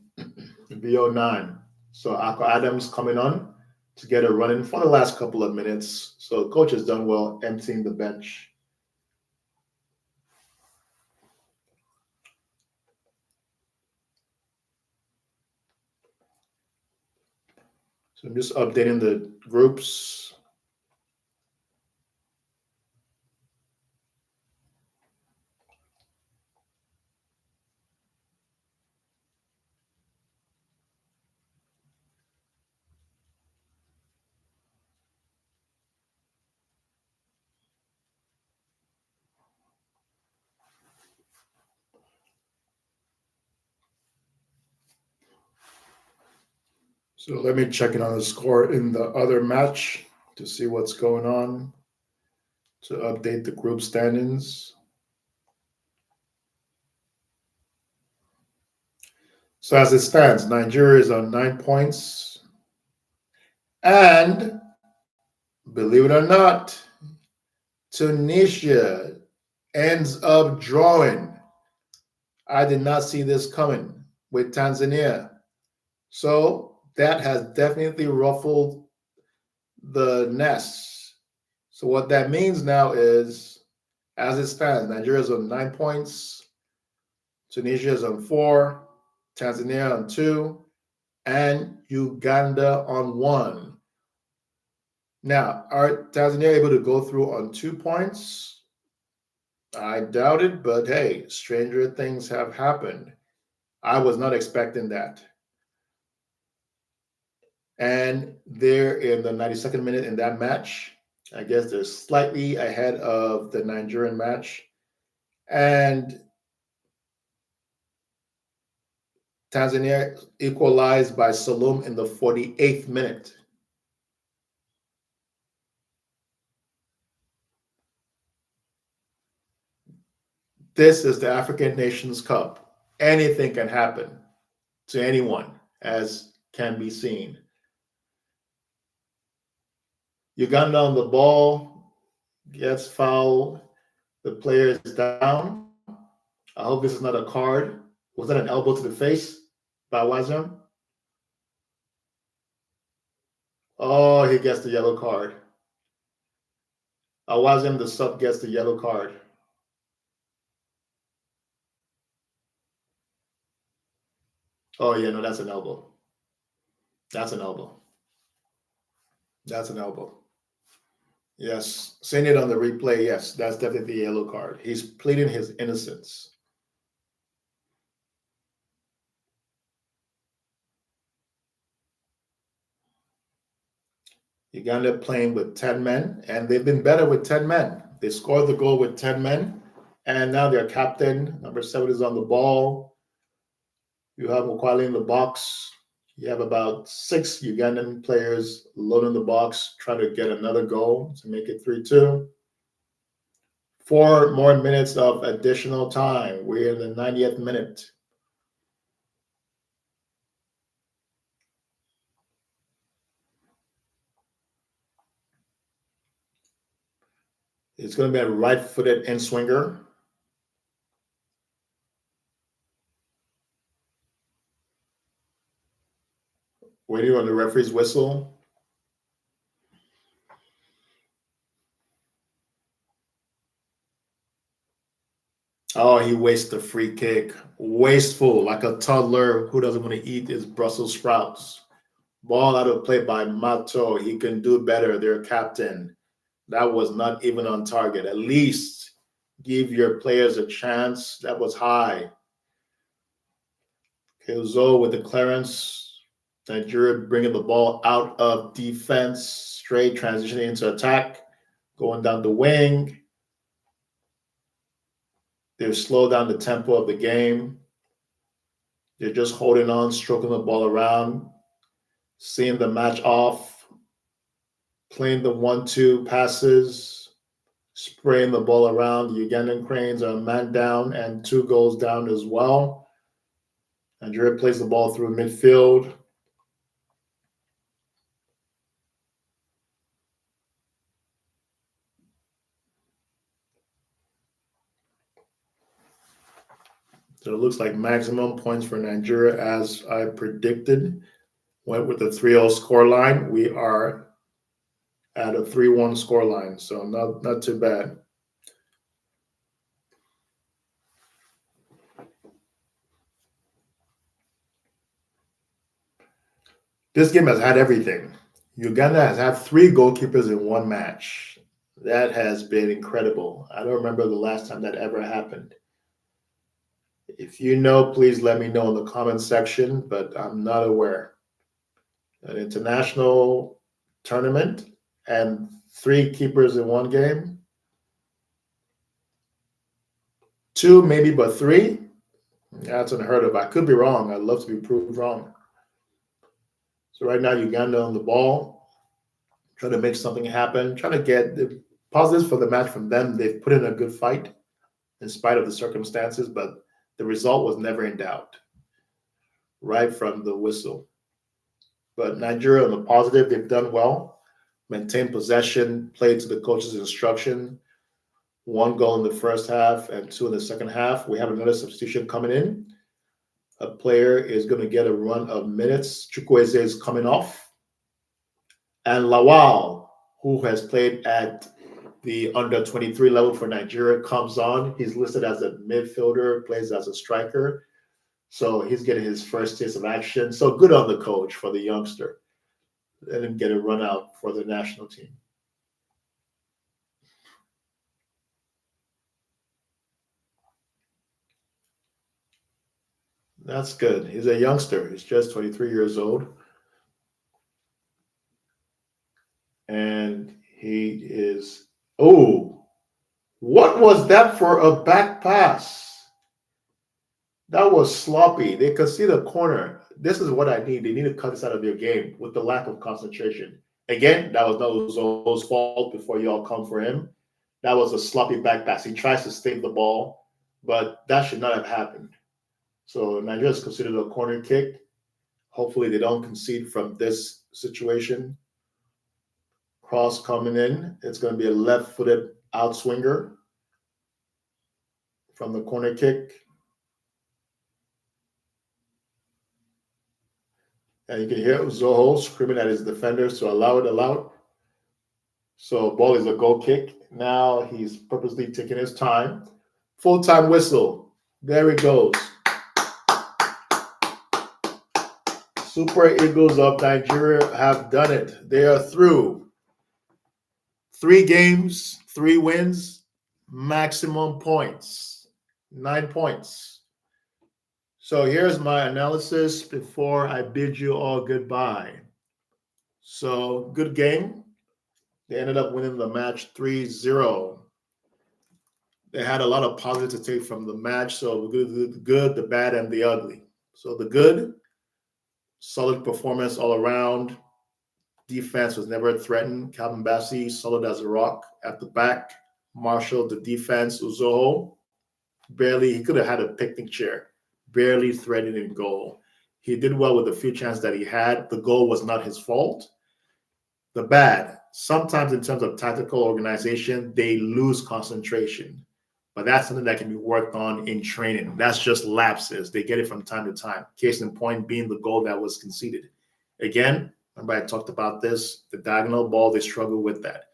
BO9. So Accor Adams coming on to get a run in for the last couple of minutes. So coach has done well emptying the bench. So I'm just updating the groups. So let me check in on the score in the other match to see what's going on, to update the group standings. So as it stands, Nigeria is on 9 points. And believe it or not, Tunisia ends up drawing. I did not see this coming with Tanzania. So that has definitely ruffled the nest. So what that means now is, as it stands, Nigeria is on 9 points, Tunisia is on 4, Tanzania on 2, and Uganda on 1. Now, are Tanzania able to go through on 2 points? I doubt it, but hey, stranger things have happened. I was not expecting that. And they're in the 92nd minute in that match. I guess they're slightly ahead of the Nigerian match. And Tanzania equalized by Salum in the 48th minute. This is the African Nations Cup. Anything can happen to anyone, as can be seen. Uganda on the ball, gets foul. The player is down. I hope this is not a card. Was that an elbow to the face by Wazam? Oh, he gets the yellow card. Awazim, the sub, gets the yellow card. Oh, yeah, no, that's an elbow. That's an elbow. That's an elbow. Yes, seeing it on the replay, yes, that's definitely a yellow card. He's pleading his innocence. Uganda playing with 10 men, and they've been better with 10 men. They scored the goal with 10 men, and now their captain, number 7, is on the ball. You have Mukwali in the box. You have about 6 Ugandan players loading the box, trying to get another goal to make it 3-2. 4 more minutes of additional time. We're in the 90th minute. It's going to be a right-footed in-swinger. Waiting on the referee's whistle. Oh, he wastes the free kick. Wasteful, like a toddler who doesn't want to eat his Brussels sprouts. Ball out of play by Mato. He can do better, their captain. That was not even on target. At least give your players a chance. That was high. Okay, Uzo with the clearance. Nigeria bringing the ball out of defense, straight transitioning into attack, going down the wing. They've slowed down the tempo of the game. They're just holding on, stroking the ball around, seeing the match off, playing the 1-2 passes, spraying the ball around. The Ugandan Cranes are a man down and 2 goals down as well. Nigeria plays the ball through midfield. So it looks like maximum points for Nigeria, as I predicted. Went with the 3-0 score line. We are at a 3-1 score line, so not too bad. This game has had everything. Uganda has had 3 goalkeepers in one match. That has been incredible. I don't remember the last time that ever happened. If you know, please let me know in the comment section, but I'm not aware. An international tournament and 3 keepers in one game. 2 maybe, but 3? That's unheard of. I could be wrong. I'd love to be proved wrong. So right now, Uganda on the ball, trying to make something happen, trying to get the positives for the match from them. They've put in a good fight in spite of the circumstances, but the result was never in doubt right from the whistle. But Nigeria on the positive, they've done well, maintained possession, played to the coach's instruction. 1 goal in the first half and 2 in the second half. We have another substitution coming in. A player is going to get a run of minutes. Chukwueze is coming off. And Lawal, who has played at the under 23 level for Nigeria, comes on. He's listed as a midfielder, plays as a striker. So he's getting his first taste of action. So good on the coach for the youngster. Let him get a run out for the national team. That's good. He's a youngster. He's just 23 years old. And he is, oh, what was that for a back pass? That was sloppy. They could see the corner. This is what I need. They need to cut this out of their game with the lack of concentration. Again, that was not Uzo's fault before you all come for him. That was a sloppy back pass. He tries to stave the ball, but that should not have happened. So Nigeria is considered a corner kick. Hopefully they don't concede from this situation. Cross coming in. It's going to be a left-footed outswinger from the corner kick. And you can hear Zoho screaming at his defenders to allow it. So ball is a goal kick. Now he's purposely taking his time. Full-time whistle. There it goes. Super Eagles of Nigeria have done it. They are through. 3 games, 3 wins, maximum points, 9 points. So here's my analysis before I bid you all goodbye. So good game. They ended up winning the match 3-0. They had a lot of positives to take from the match. So the good, the bad, and the ugly. So the good, solid performance all around. Defense was never threatened. Calvin Bassey, solid as a rock at the back. Marshall, the defense. Uzoho, barely, he could have had a picnic chair. Barely threatened in goal. He did well with the few chances that he had. The goal was not his fault. The bad, sometimes in terms of tactical organization, they lose concentration. But that's something that can be worked on in training. That's just lapses. They get it from time to time. Case in point being the goal that was conceded. Again, remember I talked about this. The diagonal ball, they struggle with that.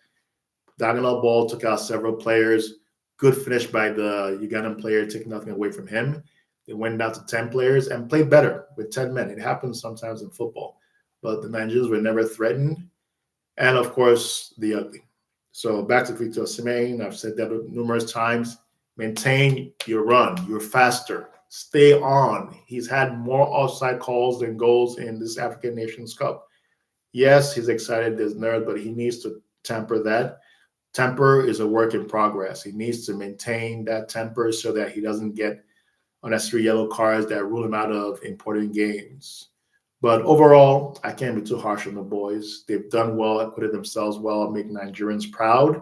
Diagonal ball took out several players. Good finish by the Ugandan player, taking nothing away from him. They went down to 10 players and played better with 10 men. It happens sometimes in football. But the Nigerians were never threatened. And, of course, the ugly. So back to Victor Osimhen. I've said that numerous times. Maintain your run. You're faster. Stay on. He's had more offside calls than goals in this African Nations Cup. Yes, he's excited, there's nerves, but he needs to temper that. Temper is a work in progress. He needs to maintain that temper so that he doesn't get unnecessary yellow cards that rule him out of important games. But overall, I can't be too harsh on the boys. They've done well, acquitted themselves well, making Nigerians proud,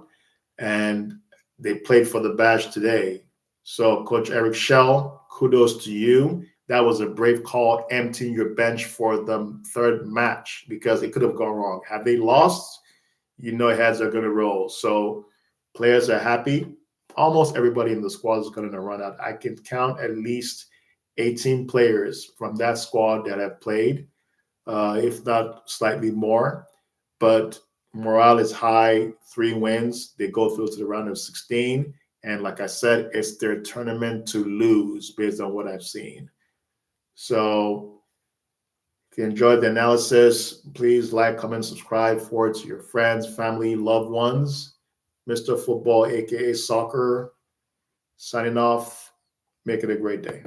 and they played for the badge today. So, Coach Eric Shell, kudos to you. That was a brave call, emptying your bench for the third match because it could have gone wrong. Had they lost, you know heads are going to roll. So, players are happy. Almost everybody in the squad is going to run out. I can count at least 18 players from that squad that have played, if not slightly more. But morale is high, 3 wins. They go through to the round of 16. And like I said, it's their tournament to lose based on what I've seen. So if you enjoyed the analysis, please like, comment, subscribe, forward to your friends, family, loved ones. Mr. Football, aka Soccer, signing off. Make it a great day.